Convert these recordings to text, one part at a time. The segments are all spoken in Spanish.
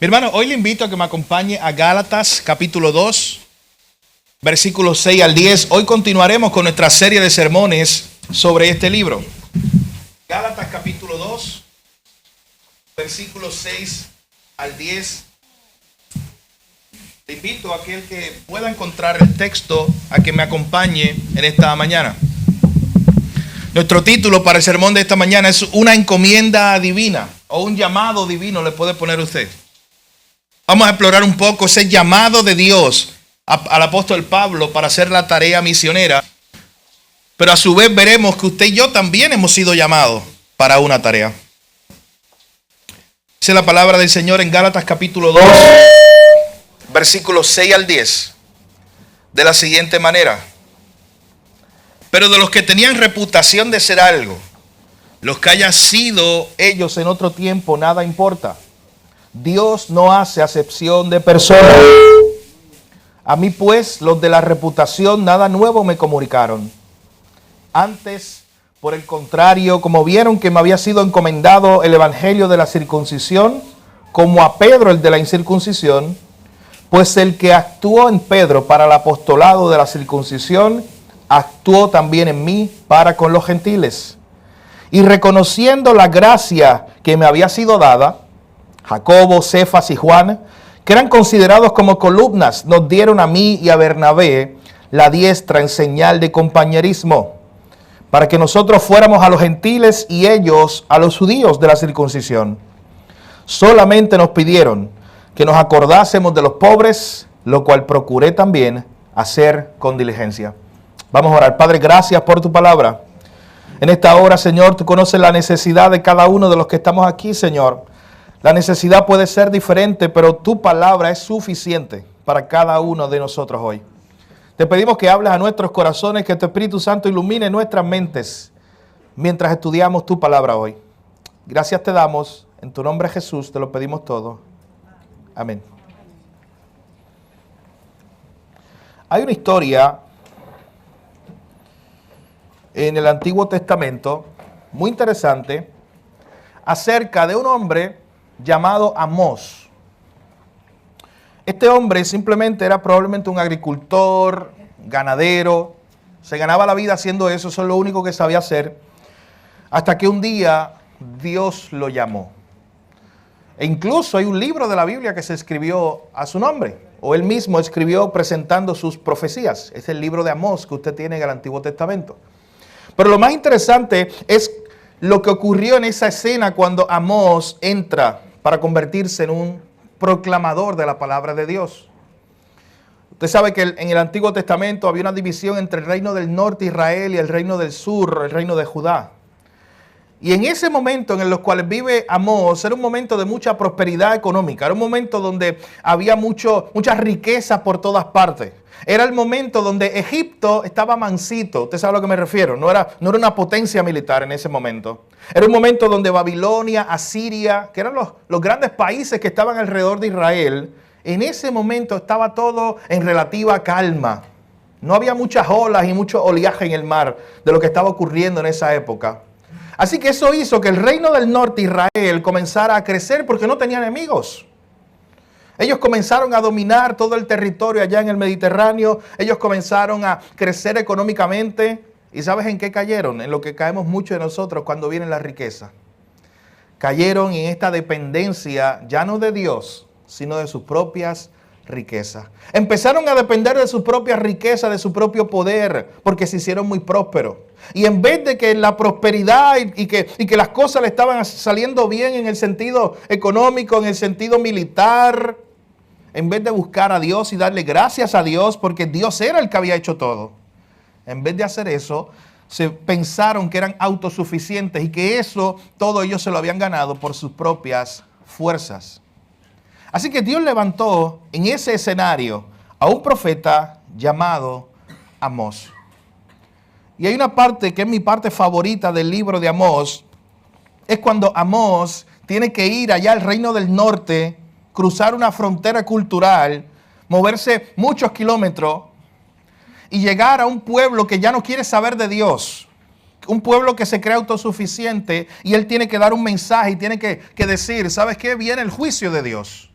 Mi hermano, hoy le invito a que me acompañe a Gálatas capítulo 2, versículos 6 al 10. Hoy continuaremos con nuestra serie de sermones sobre este libro. Gálatas capítulo 2, versículos 6 al 10. Le invito a aquel que pueda encontrar el texto a que me acompañe en esta mañana. Nuestro título para el sermón de esta mañana es una encomienda divina o un llamado divino, le puede poner usted. Vamos a explorar un poco ese llamado de Dios al apóstol Pablo para hacer la tarea misionera. Pero a su vez veremos que usted y yo también hemos sido llamados para una tarea. Dice la palabra del Señor en Gálatas capítulo 2, versículos 6 al 10. De la siguiente manera. Pero de los que tenían reputación de ser algo, los que hayan sido ellos en otro tiempo, nada importa. Dios no hace acepción de personas. A mí pues, los de la reputación, nada nuevo me comunicaron. Antes, por el contrario, como vieron que me había sido encomendado el evangelio de la circuncisión, como a Pedro el de la incircuncisión, pues el que actuó en Pedro para el apostolado de la circuncisión, actuó también en mí para con los gentiles. Y reconociendo la gracia que me había sido dada, Jacobo, Cefas y Juan, que eran considerados como columnas, nos dieron a mí y a Bernabé la diestra en señal de compañerismo, para que nosotros fuéramos a los gentiles y ellos a los judíos de la circuncisión. Solamente nos pidieron que nos acordásemos de los pobres, lo cual procuré también hacer con diligencia. Vamos a orar. Padre, gracias por tu palabra. En esta hora, Señor, tú conoces la necesidad de cada uno de los que estamos aquí, Señor. La necesidad puede ser diferente, pero tu palabra es suficiente para cada uno de nosotros hoy. Te pedimos que hables a nuestros corazones, que tu Espíritu Santo ilumine nuestras mentes mientras estudiamos tu palabra hoy. Gracias te damos, en tu nombre Jesús, te lo pedimos todo. Amén. Hay una historia en el Antiguo Testamento muy interesante acerca de un hombre llamado Amós. Este hombre simplemente era probablemente un agricultor, ganadero, se ganaba la vida haciendo eso, eso es lo único que sabía hacer, hasta que un día Dios lo llamó. E incluso hay un libro de la Biblia que se escribió a su nombre, o él mismo escribió presentando sus profecías. Es el libro de Amós que usted tiene en el Antiguo Testamento. Pero lo más interesante es lo que ocurrió en esa escena cuando Amós entra para convertirse en un proclamador de la palabra de Dios. Usted sabe que en el Antiguo Testamento había una división entre el reino del norte Israel y el reino del sur, el reino de Judá. Y en ese momento en el cual vive Amós era un momento de mucha prosperidad económica, era un momento donde había mucha riqueza por todas partes. Era el momento donde Egipto estaba mansito, usted sabe a lo que me refiero, no era una potencia militar en ese momento. Era un momento donde Babilonia, Asiria, que eran los grandes países que estaban alrededor de Israel, en ese momento estaba todo en relativa calma. No había muchas olas y mucho oleaje en el mar de lo que estaba ocurriendo en esa época. Así que eso hizo que el reino del norte, Israel, comenzara a crecer porque no tenía enemigos. Ellos comenzaron a dominar todo el territorio allá en el Mediterráneo. Ellos comenzaron a crecer económicamente. ¿Y sabes en qué cayeron? En lo que caemos muchos de nosotros cuando viene la riqueza. Cayeron en esta dependencia ya no de Dios, sino de sus propias riquezas. Empezaron a depender de su propia riqueza, de su propio poder, porque se hicieron muy prósperos. Y en vez de que la prosperidad y que las cosas le estaban saliendo bien en el sentido económico, en el sentido militar, en vez de buscar a Dios y darle gracias a Dios, porque Dios era el que había hecho todo. En vez de hacer eso, se pensaron que eran autosuficientes y que eso, todo ellos se lo habían ganado por sus propias fuerzas. Así que Dios levantó en ese escenario a un profeta llamado Amós. Y hay una parte que es mi parte favorita del libro de Amós, es cuando Amós tiene que ir allá al reino del norte, cruzar una frontera cultural, moverse muchos kilómetros y llegar a un pueblo que ya no quiere saber de Dios. Un pueblo que se cree autosuficiente y él tiene que dar un mensaje y tiene que decir, ¿sabes qué? Viene el juicio de Dios.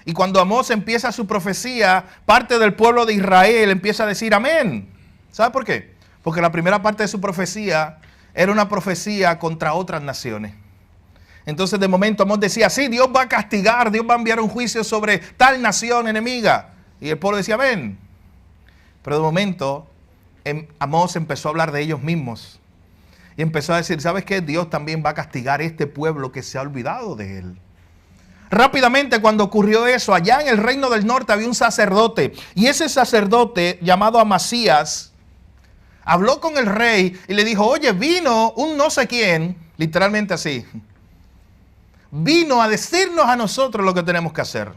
Y cuando Amós empieza su profecía, parte del pueblo de Israel empieza a decir amén. ¿Sabe por qué? Porque la primera parte de su profecía era una profecía contra otras naciones. Entonces de momento Amós decía, sí, Dios va a castigar, Dios va a enviar un juicio sobre tal nación enemiga. Y el pueblo decía amén. Pero de momento Amós empezó a hablar de ellos mismos. Y empezó a decir, ¿sabes qué? Dios también va a castigar a este pueblo que se ha olvidado de él. Rápidamente cuando ocurrió eso, allá en el reino del norte había un sacerdote. Y ese sacerdote llamado Amasías habló con el rey y le dijo, oye, vino un no sé quién, literalmente así. Vino a decirnos a nosotros lo que tenemos que hacer.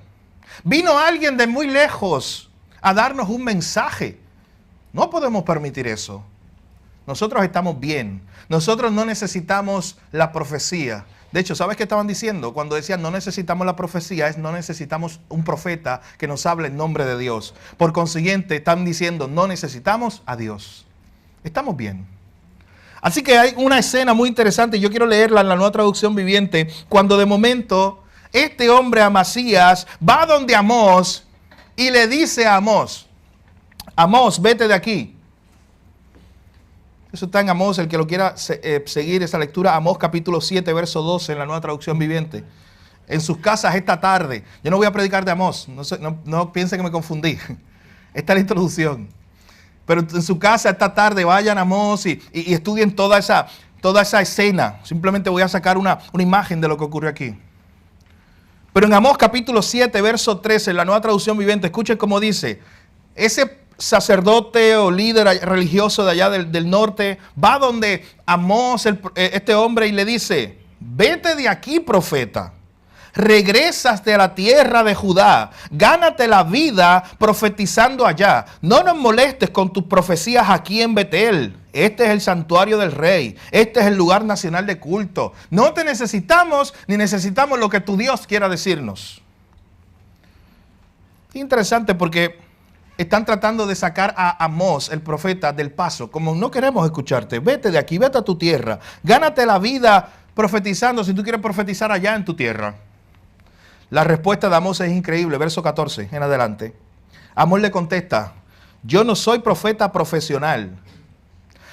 Vino alguien de muy lejos a darnos un mensaje. No podemos permitir eso. Nosotros estamos bien. Nosotros no necesitamos la profecía. De hecho, ¿sabes qué estaban diciendo? Cuando decían no necesitamos la profecía, es no necesitamos un profeta que nos hable en nombre de Dios. Por consiguiente, están diciendo no necesitamos a Dios. Estamos bien. Así que hay una escena muy interesante, yo quiero leerla en la Nueva Traducción Viviente, cuando de momento este hombre Amasías va donde Amós y le dice a Amós, Amós, vete de aquí. Eso está en Amós, el que lo quiera seguir esa lectura, Amós capítulo 7, verso 12 en la Nueva Traducción Viviente. En sus casas esta tarde, yo no voy a predicar de Amós, no piensen que me confundí, esta es la introducción. Pero en su casa esta tarde vayan a Amós y estudien toda esa escena. Simplemente voy a sacar una imagen de lo que ocurrió aquí. Pero en Amós capítulo 7, verso 13, en la Nueva Traducción Viviente, escuchen cómo dice, ese sacerdote o líder religioso de allá del norte va donde Amós, este hombre, y le dice, vete de aquí, profeta. Regresas de la tierra de Judá, gánate la vida profetizando allá. No nos molestes con tus profecías aquí en Betel. Este es el santuario del rey. Este es el lugar nacional de culto. No te necesitamos ni necesitamos lo que tu Dios quiera decirnos. Interesante porque están tratando de sacar a Amós, el profeta, del paso. Como no queremos escucharte, vete de aquí, vete a tu tierra. Gánate la vida profetizando si tú quieres profetizar allá en tu tierra. La respuesta de Amós es increíble, verso 14 en adelante. Amós le contesta, yo no soy profeta profesional,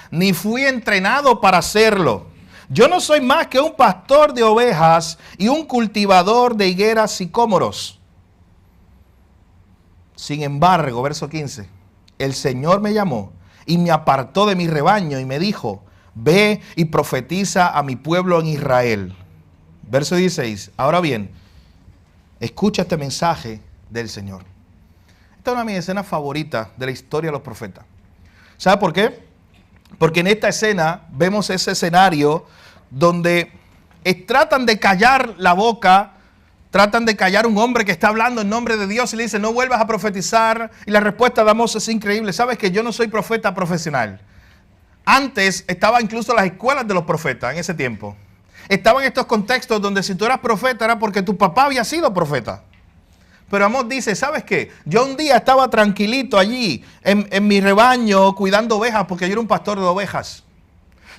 ni fui entrenado para hacerlo. Yo no soy más que un pastor de ovejas y un cultivador de higueras sicómoros. Sin embargo, verso 15, el Señor me llamó y me apartó de mi rebaño y me dijo, ve y profetiza a mi pueblo en Israel. Verso 16, ahora bien, escucha este mensaje del Señor. Esta es una de mis escenas favoritas de la historia de los profetas. ¿Sabe por qué? Porque en esta escena vemos ese escenario donde tratan de callar la boca, tratan de callar un hombre que está hablando en nombre de Dios y le dice, no vuelvas a profetizar. Y la respuesta de Amós es increíble. ¿Sabes que yo no soy profeta profesional? Antes estaba incluso las escuelas de los profetas en ese tiempo. Estaban estos contextos donde si tú eras profeta era porque tu papá había sido profeta. Pero Amós dice, ¿sabes qué? Yo un día estaba tranquilito allí en mi rebaño cuidando ovejas porque yo era un pastor de ovejas.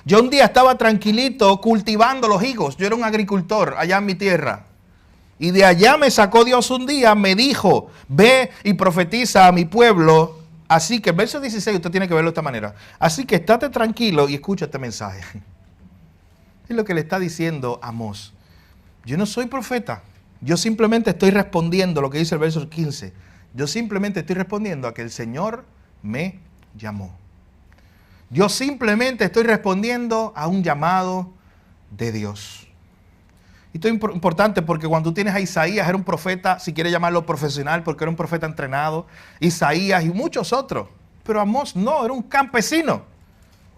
Yo un día estaba tranquilito cultivando los higos. Yo era un agricultor allá en mi tierra. Y de allá me sacó Dios un día, me dijo, ve y profetiza a mi pueblo. Así que el verso 16 usted tiene que verlo de esta manera. Así que estate tranquilo y escucha este mensaje. Es lo que le está diciendo Amós. Yo no soy profeta. Yo simplemente estoy respondiendo lo que dice el verso 15. Yo simplemente estoy respondiendo a que el Señor me llamó. Yo simplemente estoy respondiendo a un llamado de Dios. Y esto es importante porque cuando tú tienes a Isaías, era un profeta, si quieres llamarlo profesional, porque era un profeta entrenado. Isaías y muchos otros. Pero Amós no, era un campesino.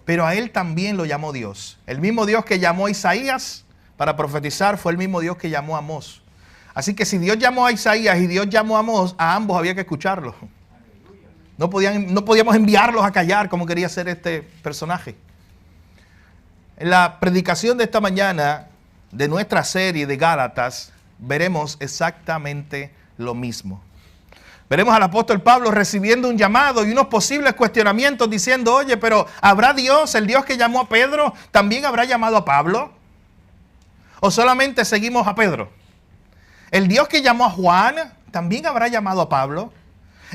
Pero a él también lo llamó Dios. El mismo Dios que llamó a Isaías para profetizar fue el mismo Dios que llamó a Amós. Así que si Dios llamó a Isaías y Dios llamó a Amós, a ambos había que escucharlos. No podíamos enviarlos a callar como quería hacer este personaje. En la predicación de esta mañana de nuestra serie de Gálatas, veremos exactamente lo mismo. Veremos al apóstol Pablo recibiendo un llamado y unos posibles cuestionamientos diciendo, oye, pero ¿habrá Dios, el Dios que llamó a Pedro, también habrá llamado a Pablo? ¿O solamente seguimos a Pedro? ¿El Dios que llamó a Juan también habrá llamado a Pablo.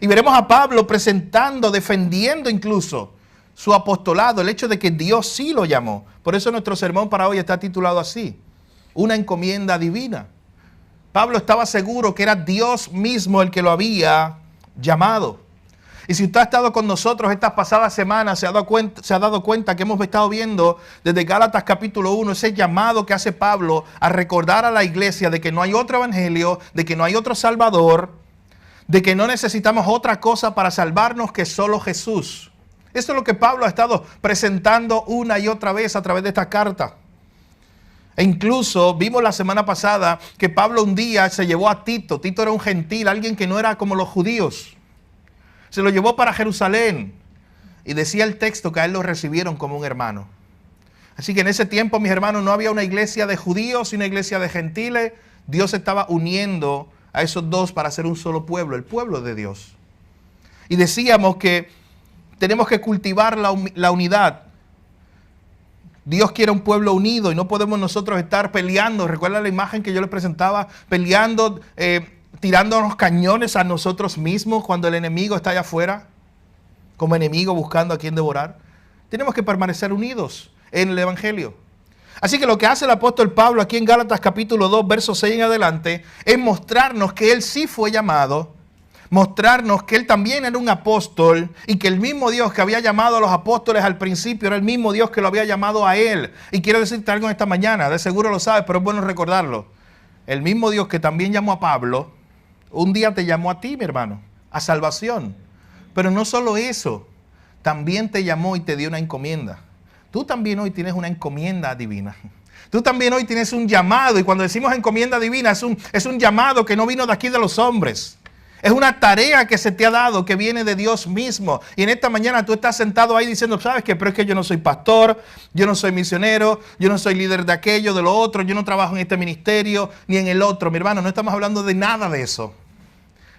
Y veremos a Pablo presentando, defendiendo incluso su apostolado, el hecho de que Dios sí lo llamó. Por eso nuestro sermón para hoy está titulado así: una encomienda divina. Pablo estaba seguro que era Dios mismo el que lo había llamado. Y si usted ha estado con nosotros estas pasadas semanas, se ha dado cuenta que hemos estado viendo desde Gálatas capítulo 1 ese llamado que hace Pablo a recordar a la iglesia de que no hay otro evangelio, de que no hay otro salvador, de que no necesitamos otra cosa para salvarnos que solo Jesús. Esto es lo que Pablo ha estado presentando una y otra vez a través de esta carta. E incluso vimos la semana pasada que Pablo un día se llevó a Tito. Tito era un gentil, alguien que no era como los judíos. Se lo llevó para Jerusalén. Y decía el texto que a él lo recibieron como un hermano. Así que en ese tiempo, mis hermanos, no había una iglesia de judíos y una iglesia de gentiles. Dios estaba uniendo a esos dos para hacer un solo pueblo, el pueblo de Dios. Y decíamos que tenemos que cultivar la unidad. Dios quiere un pueblo unido y no podemos nosotros estar peleando. ¿Recuerda la imagen que yo les presentaba? Peleando, tirándonos cañones a nosotros mismos cuando el enemigo está allá afuera, como enemigo buscando a quien devorar. Tenemos que permanecer unidos en el evangelio. Así que lo que hace el apóstol Pablo aquí en Gálatas capítulo 2, verso 6 en adelante, es mostrarnos que él sí fue llamado, mostrarnos que él también era un apóstol y que el mismo Dios que había llamado a los apóstoles al principio era el mismo Dios que lo había llamado a él. Y quiero decirte algo en esta mañana, de seguro lo sabes, pero es bueno recordarlo. El mismo Dios que también llamó a Pablo, un día te llamó a ti, mi hermano, a salvación. Pero no solo eso, también te llamó y te dio una encomienda. Tú también hoy tienes una encomienda divina. Tú también hoy tienes un llamado, y cuando decimos encomienda divina es un llamado que no vino de aquí de los hombres. Es una tarea que se te ha dado, que viene de Dios mismo. Y en esta mañana tú estás sentado ahí diciendo, ¿sabes qué? Pero es que yo no soy pastor, yo no soy misionero, yo no soy líder de aquello, de lo otro, yo no trabajo en este ministerio, ni en el otro. Mi hermano, no estamos hablando de nada de eso.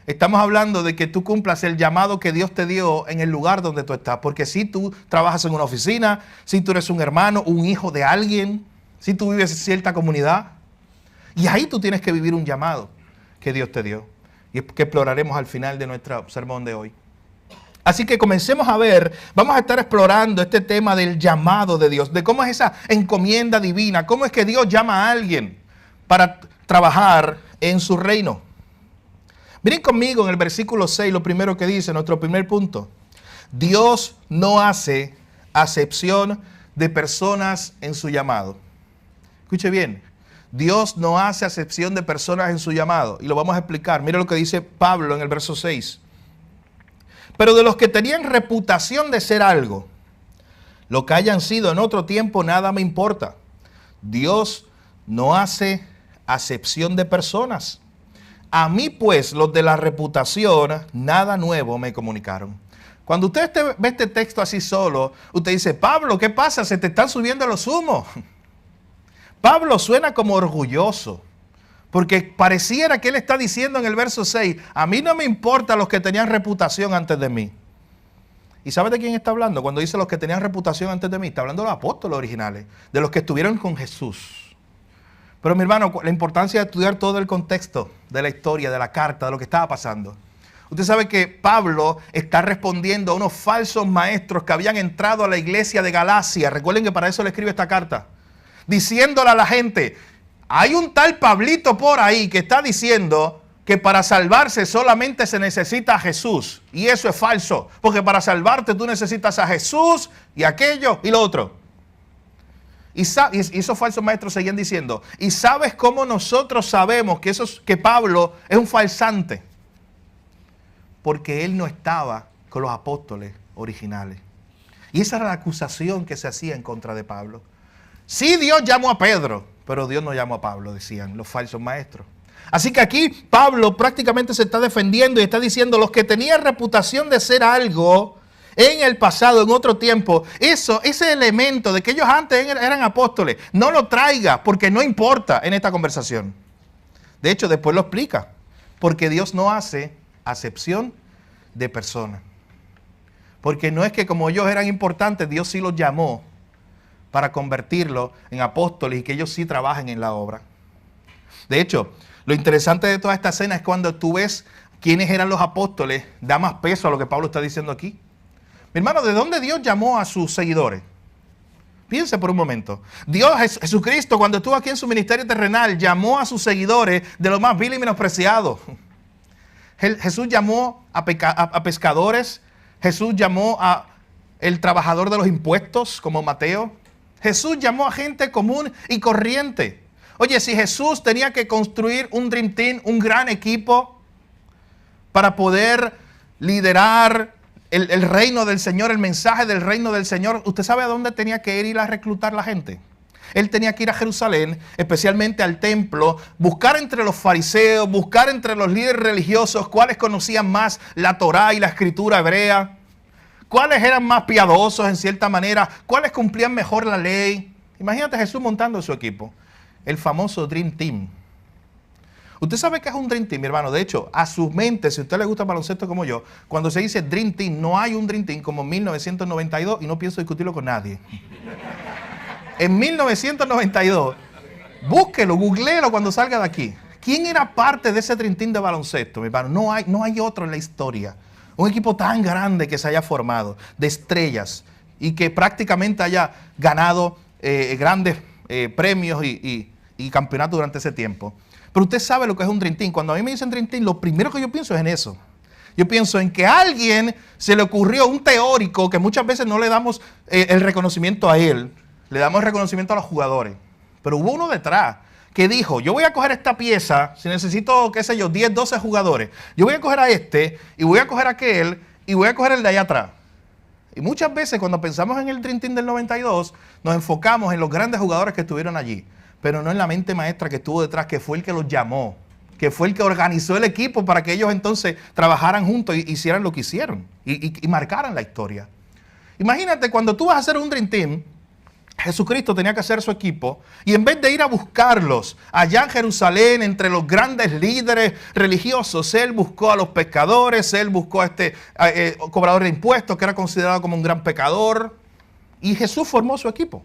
Estamos hablando de que tú cumplas el llamado que Dios te dio en el lugar donde tú estás. Porque si tú trabajas en una oficina, si tú eres un hermano, un hijo de alguien, si tú vives en cierta comunidad, y ahí tú tienes que vivir un llamado que Dios te dio. Y que exploraremos al final de nuestro sermón de hoy. Así que comencemos a ver, vamos a estar explorando este tema del llamado de Dios, de cómo es esa encomienda divina, cómo es que Dios llama a alguien para trabajar en su reino. Miren conmigo en el versículo 6, lo primero que dice, nuestro primer punto. Dios no hace acepción de personas en su llamado. Escuche bien. Dios no hace acepción de personas en su llamado. Y lo vamos a explicar. Mira lo que dice Pablo en el verso 6. Pero de los que tenían reputación de ser algo, lo que hayan sido en otro tiempo, nada me importa. Dios no hace acepción de personas. A mí, pues, los de la reputación, nada nuevo me comunicaron. Cuando usted ve este texto así solo, usted dice, Pablo, ¿qué pasa? Se te están subiendo los humos. Pablo suena como orgulloso, porque pareciera que él está diciendo en el verso 6, a mí no me importa los que tenían reputación antes de mí. ¿Y sabe de quién está hablando? Cuando dice los que tenían reputación antes de mí, está hablando de los apóstoles originales, de los que estuvieron con Jesús. Pero mi hermano, la importancia de estudiar todo el contexto de la historia, de la carta, de lo que estaba pasando. Usted sabe que Pablo está respondiendo a unos falsos maestros que habían entrado a la iglesia de Galacia. Recuerden que para eso le escribe esta carta. Diciéndole a la gente, hay un tal Pablito por ahí que está diciendo que para salvarse solamente se necesita a Jesús. Y eso es falso, porque para salvarte tú necesitas a Jesús y aquello y lo otro. Y esos falsos maestros seguían diciendo, ¿y sabes cómo nosotros sabemos que Pablo es un falsante? Porque él no estaba con los apóstoles originales. Y esa era la acusación que se hacía en contra de Pablo. Sí, Dios llamó a Pedro, pero Dios no llamó a Pablo, decían los falsos maestros. Así que aquí Pablo prácticamente se está defendiendo y está diciendo, los que tenían reputación de ser algo en el pasado, en otro tiempo, ese elemento de que ellos antes eran apóstoles, no lo traiga porque no importa en esta conversación. De hecho, después lo explica, porque Dios no hace acepción de personas. Porque no es que como ellos eran importantes, Dios sí los llamó para convertirlos en apóstoles y que ellos sí trabajen en la obra. De hecho, Lo interesante de toda esta escena es cuando tú ves quiénes eran los apóstoles, da más peso a lo que Pablo está diciendo aquí. Mi hermano, ¿de dónde Dios llamó a sus seguidores? Piensa por un momento. Jesucristo, cuando estuvo aquí en su ministerio terrenal, llamó a sus seguidores de lo más vil y menospreciado. Jesús llamó a pescadores. Jesús llamó a el trabajador de los impuestos, como Mateo. Jesús llamó a gente común y corriente. Oye, si Jesús tenía que construir un Dream Team, un gran equipo, para poder liderar el reino del Señor, el mensaje del reino del Señor, ¿usted sabe a dónde tenía que ir a reclutar la gente? Él tenía que ir a Jerusalén, especialmente al templo, buscar entre los fariseos, buscar entre los líderes religiosos cuáles conocían más la Torá y la escritura hebrea, cuáles eran más piadosos en cierta manera, cuáles cumplían mejor la ley. Imagínate Jesús montando su equipo, el famoso Dream Team. Usted sabe que es un Dream Team, mi hermano. De hecho, a su mente, si a usted le gusta el baloncesto como yo, cuando se dice Dream Team, no hay un Dream Team como en 1992 y no pienso discutirlo con nadie. En 1992, búsquelo, googléelo cuando salga de aquí. ¿Quién era parte de ese Dream Team de baloncesto, mi hermano? No hay otro en la historia. Un equipo tan grande que se haya formado, de estrellas, y que prácticamente haya ganado grandes premios y campeonatos durante ese tiempo. Pero usted sabe lo que es un Dream Team. Cuando a mí me dicen Dream Team, lo primero que yo pienso es en eso. Yo pienso en que a alguien se le ocurrió, un teórico, que muchas veces no le damos el reconocimiento a él, le damos el reconocimiento a los jugadores. Pero hubo uno detrás que dijo, yo voy a coger esta pieza, si necesito, qué sé yo, 10, 12 jugadores, yo voy a coger a este, y voy a coger a aquel, y voy a coger el de allá atrás. Y muchas veces cuando pensamos en el Dream Team del 92, nos enfocamos en los grandes jugadores que estuvieron allí, pero no en la mente maestra que estuvo detrás, que fue el que los llamó, que fue el que organizó el equipo para que ellos entonces trabajaran juntos y hicieran lo que hicieron y marcaran la historia. Imagínate, cuando tú vas a hacer un Dream Team, Jesucristo tenía que hacer su equipo y en vez de ir a buscarlos allá en Jerusalén entre los grandes líderes religiosos, Él buscó a los pescadores, Él buscó a este cobrador de impuestos que era considerado como un gran pecador, y Jesús formó su equipo.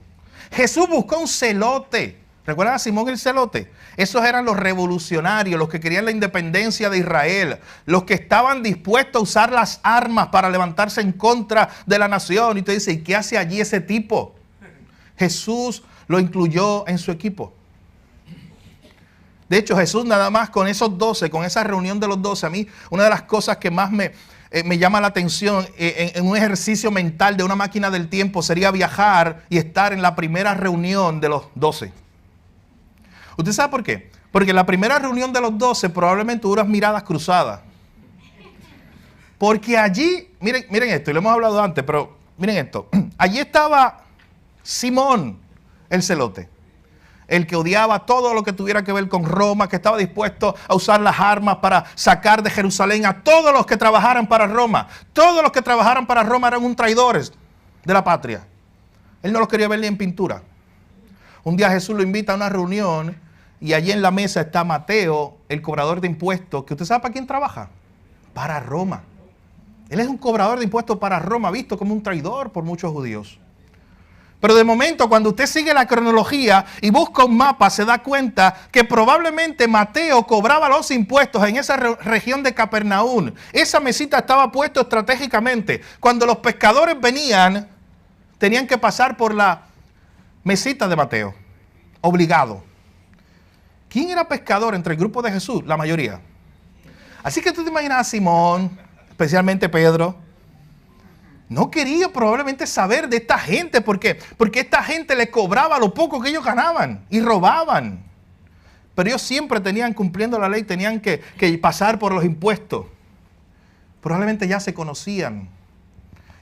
Jesús buscó un celote. ¿Recuerdan a Simón el celote? Esos eran los revolucionarios, los que querían la independencia de Israel, los que estaban dispuestos a usar las armas para levantarse en contra de la nación. Y usted dice, ¿y qué hace allí ese tipo? Jesús lo incluyó en su equipo. De hecho, Jesús nada más con esos 12, con esa reunión de los 12, a mí una de las cosas que más me llama la atención en un ejercicio mental de una máquina del tiempo sería viajar y estar en la primera reunión de los 12. ¿Usted sabe por qué? Porque en la primera reunión de los 12 probablemente hubo unas miradas cruzadas. Porque allí, miren esto, y lo hemos hablado antes, pero miren esto. Allí estaba Simón, el celote, el que odiaba todo lo que tuviera que ver con Roma, que estaba dispuesto a usar las armas para sacar de Jerusalén a todos los que trabajaran para Roma. Todos los que trabajaran para Roma eran un traidores de la patria. Él no los quería ver ni en pintura. Un día Jesús lo invita a una reunión y allí en la mesa está Mateo, el cobrador de impuestos, que usted sabe para quién trabaja. Para Roma. Él es un cobrador de impuestos para Roma, visto como un traidor por muchos judíos. Pero de momento, cuando usted sigue la cronología y busca un mapa, se da cuenta que probablemente Mateo cobraba los impuestos en esa región de Capernaum. Esa mesita estaba puesta estratégicamente. Cuando los pescadores venían, tenían que pasar por la mesita de Mateo, obligado. ¿Quién era pescador entre el grupo de Jesús? La mayoría. Así que tú te imaginas a Simón, especialmente Pedro. No quería probablemente saber de esta gente. ¿Por qué? Porque esta gente le cobraba lo poco que ellos ganaban y robaban. Pero ellos siempre tenían, cumpliendo la ley, tenían que pasar por los impuestos. Probablemente ya se conocían.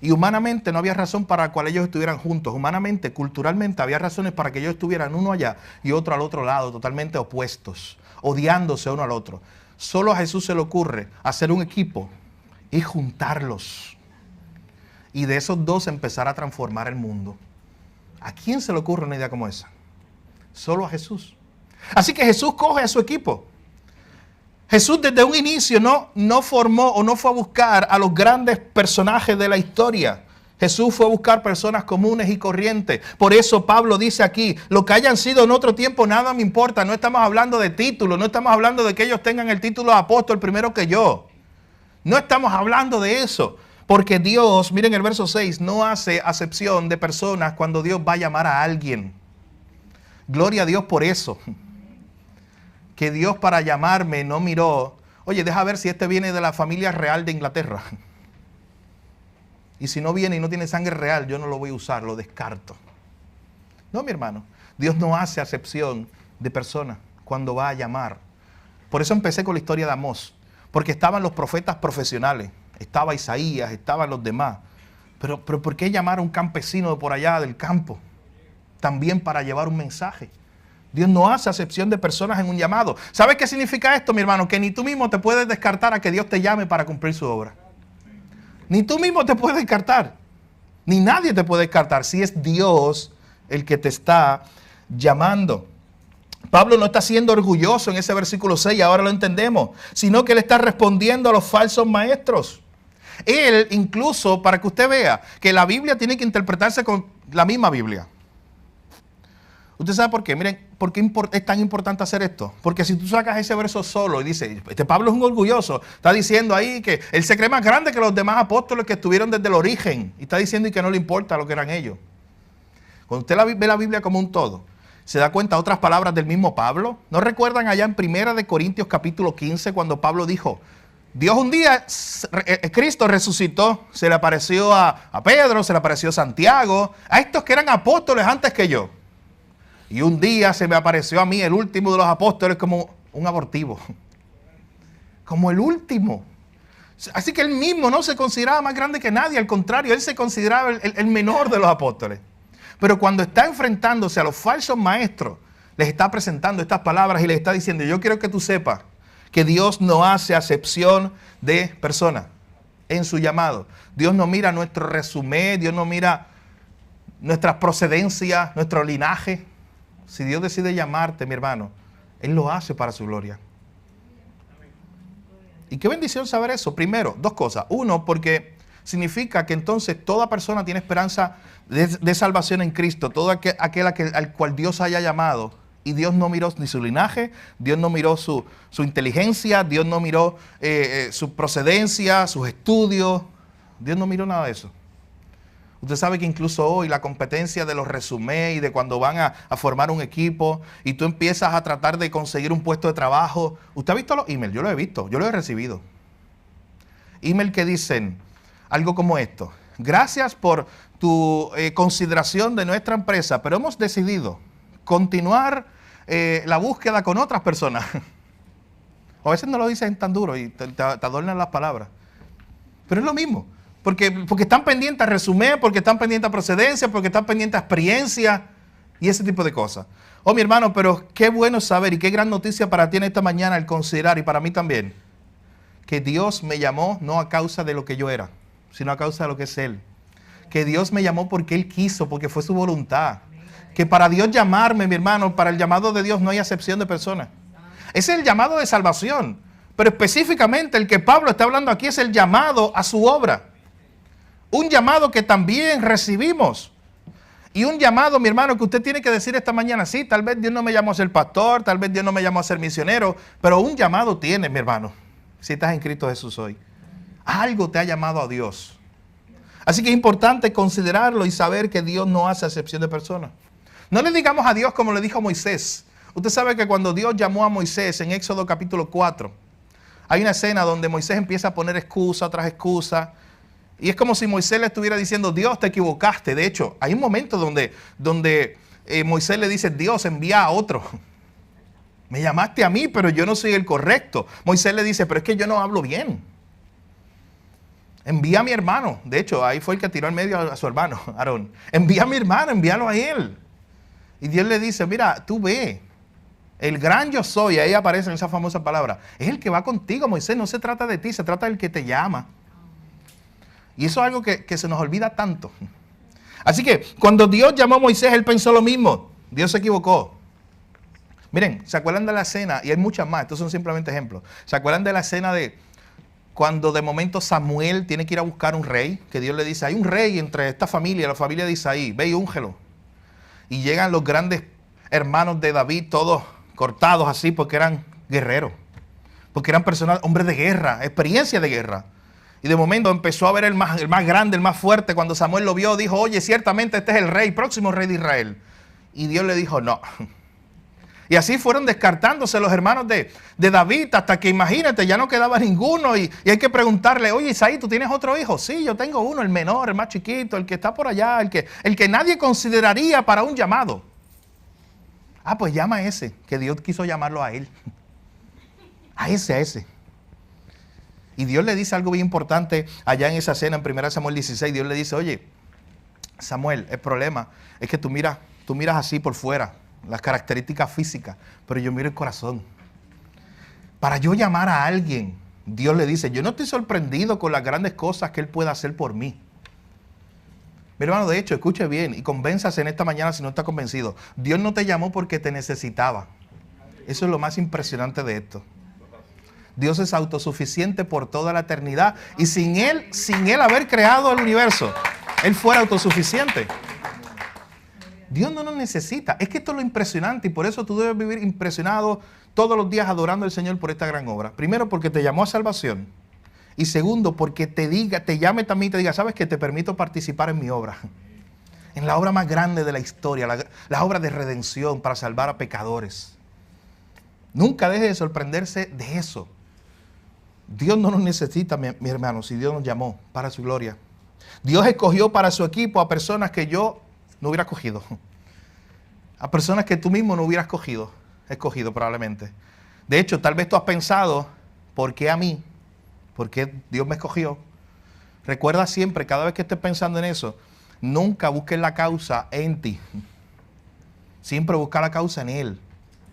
Y humanamente no había razón para la cual ellos estuvieran juntos. Humanamente, culturalmente, había razones para que ellos estuvieran uno allá y otro al otro lado, totalmente opuestos, odiándose uno al otro. Solo a Jesús se le ocurre hacer un equipo y juntarlos. Y de esos dos empezar a transformar el mundo. ¿A quién se le ocurre una idea como esa? Solo a Jesús. Así que Jesús coge a su equipo. Jesús desde un inicio no formó o no fue a buscar a los grandes personajes de la historia. Jesús fue a buscar personas comunes y corrientes. Por eso Pablo dice aquí, lo que hayan sido en otro tiempo nada me importa. No estamos hablando de títulos, no estamos hablando de que ellos tengan el título de apóstol primero que yo. No estamos hablando de eso. Porque Dios, miren el verso 6, no hace acepción de personas cuando Dios va a llamar a alguien. Gloria a Dios por eso. Que Dios para llamarme no miró, oye, deja ver si este viene de la familia real de Inglaterra. Y si no viene y no tiene sangre real, yo no lo voy a usar, lo descarto. No, mi hermano. Dios no hace acepción de personas cuando va a llamar. Por eso empecé con la historia de Amós. Porque estaban los profetas profesionales. Estaba Isaías, estaban los demás. Pero ¿por qué llamar a un campesino de por allá del campo? También para llevar un mensaje. Dios no hace acepción de personas en un llamado. ¿Sabes qué significa esto, mi hermano? Que ni tú mismo te puedes descartar a que Dios te llame para cumplir su obra. Ni tú mismo te puedes descartar. Ni nadie te puede descartar si es Dios el que te está llamando. Pablo no está siendo orgulloso en ese versículo 6, ahora lo entendemos, sino que él está respondiendo a los falsos maestros. Él incluso, para que usted vea, que la Biblia tiene que interpretarse con la misma Biblia. ¿Usted sabe por qué? Miren, ¿por qué es tan importante hacer esto? Porque si tú sacas ese verso solo y dices, este Pablo es un orgulloso, está diciendo ahí que él se cree más grande que los demás apóstoles que estuvieron desde el origen. Y está diciendo y que no le importa lo que eran ellos. Cuando usted ve la Biblia como un todo, ¿se da cuenta otras palabras del mismo Pablo? ¿No recuerdan allá en 1 de Corintios capítulo 15 cuando Pablo dijo, Dios un día, Cristo resucitó, se le apareció a Pedro, se le apareció a Santiago, a estos que eran apóstoles antes que yo. Y un día se me apareció a mí, el último de los apóstoles, como un abortivo. Como el último. Así que él mismo no se consideraba más grande que nadie. Al contrario, él se consideraba el menor de los apóstoles. Pero cuando está enfrentándose a los falsos maestros, les está presentando estas palabras y les está diciendo, yo quiero que tú sepas que Dios no hace acepción de personas en su llamado. Dios no mira nuestro resumen, Dios no mira nuestras procedencias, nuestro linaje. Si Dios decide llamarte, mi hermano, Él lo hace para su gloria. Y qué bendición saber eso. Primero, dos cosas. Uno, porque significa que entonces toda persona tiene esperanza de salvación en Cristo. Todo aquel al cual Dios haya llamado. Y Dios no miró ni su linaje, Dios no miró su inteligencia, Dios no miró su procedencia, sus estudios. Dios no miró nada de eso. Usted sabe que incluso hoy la competencia de los resumés y de cuando van a formar un equipo y tú empiezas a tratar de conseguir un puesto de trabajo. ¿Usted ha visto los emails? Yo lo he visto, yo lo he recibido. Email que dicen algo como esto. Gracias por tu consideración de nuestra empresa, pero hemos decidido continuar la búsqueda con otras personas. O a veces no lo dicen tan duro y te adornan las palabras. Pero es lo mismo. Porque están pendientes a resumen, porque están pendientes a procedencia, porque están pendientes a experiencia y ese tipo de cosas. Oh, mi hermano, pero qué bueno saber y qué gran noticia para ti en esta mañana el considerar, y para mí también, que Dios me llamó no a causa de lo que yo era, sino a causa de lo que es Él. Que Dios me llamó porque Él quiso, porque fue su voluntad. Que para Dios llamarme, mi hermano, para el llamado de Dios no hay acepción de personas. Ese es el llamado de salvación. Pero específicamente el que Pablo está hablando aquí es el llamado a su obra. Un llamado que también recibimos. Y un llamado, mi hermano, que usted tiene que decir esta mañana, sí, tal vez Dios no me llamó a ser pastor, tal vez Dios no me llamó a ser misionero, pero un llamado tiene, mi hermano, si estás en Cristo Jesús hoy. Algo te ha llamado a Dios. Así que es importante considerarlo y saber que Dios no hace acepción de personas. No le digamos a Dios como le dijo a Moisés. Usted sabe que cuando Dios llamó a Moisés en Éxodo capítulo 4, hay una escena donde Moisés empieza a poner excusa tras excusa. Y es como si Moisés le estuviera diciendo, Dios, te equivocaste. De hecho, hay un momento donde Moisés le dice, Dios, envía a otro. Me llamaste a mí, pero yo no soy el correcto. Moisés le dice, pero es que yo no hablo bien. Envía a mi hermano. De hecho, ahí fue el que tiró en medio a su hermano, Aarón. Envía a mi hermano, envíalo a él. Y Dios le dice, mira, tú ve. El gran yo soy, ahí aparece esa famosa palabra. Es el que va contigo, Moisés. No se trata de ti, se trata del que te llama. Y eso es algo que se nos olvida tanto. Así que cuando Dios llamó a Moisés, él pensó lo mismo. Dios se equivocó. Miren, ¿se acuerdan de la escena? Y hay muchas más, estos son simplemente ejemplos. ¿Se acuerdan de la escena de cuando de momento Samuel tiene que ir a buscar un rey, que Dios le dice, hay un rey entre esta familia, la familia de Isaí, ve y úngelo. Y llegan los grandes hermanos de David, todos cortados así porque eran guerreros, porque eran personas, hombres de guerra, experiencia de guerra. Y de momento empezó a ver el más grande, el más fuerte. Cuando Samuel lo vio, dijo, oye, ciertamente este es el rey, próximo rey de Israel. Y Dios le dijo, no. Y así fueron descartándose los hermanos de David, hasta que imagínate, ya no quedaba ninguno. Y hay que preguntarle, oye, Isaí, ¿tú tienes otro hijo? Sí, yo tengo uno, el menor, el más chiquito, el que está por allá, el que nadie consideraría para un llamado. Ah, pues llama a ese, que Dios quiso llamarlo a él. A ese. Y Dios le dice algo bien importante allá en esa cena, en 1 Samuel 16. Dios le dice, oye, Samuel, el problema es que tú miras así por fuera, las características físicas, pero yo miro el corazón. Para yo llamar a alguien, Dios le dice, yo no estoy sorprendido con las grandes cosas que Él pueda hacer por mí. Mi hermano, de hecho, escuche bien y convénzase en esta mañana si no está convencido. Dios no te llamó porque te necesitaba. Eso es lo más impresionante de esto. Dios es autosuficiente por toda la eternidad y sin Él haber creado el universo, Él fuera autosuficiente. Dios no nos necesita. Es que esto es lo impresionante y por eso tú debes vivir impresionado todos los días adorando al Señor por esta gran obra. Primero, porque te llamó a salvación. Y segundo, porque te llame también y te diga, ¿sabes qué? Te permito participar en mi obra. En la obra más grande de la historia, la obra de redención para salvar a pecadores. Nunca deje de sorprenderse de eso. Dios no nos necesita, mi hermano, si Dios nos llamó para su gloria. Dios escogió para su equipo a personas que yo no hubiera escogido. A personas que tú mismo no hubieras escogido probablemente. De hecho, tal vez tú has pensado, ¿por qué a mí? ¿Por qué Dios me escogió? Recuerda siempre, cada vez que estés pensando en eso, nunca busques la causa en ti. Siempre busca la causa en Él.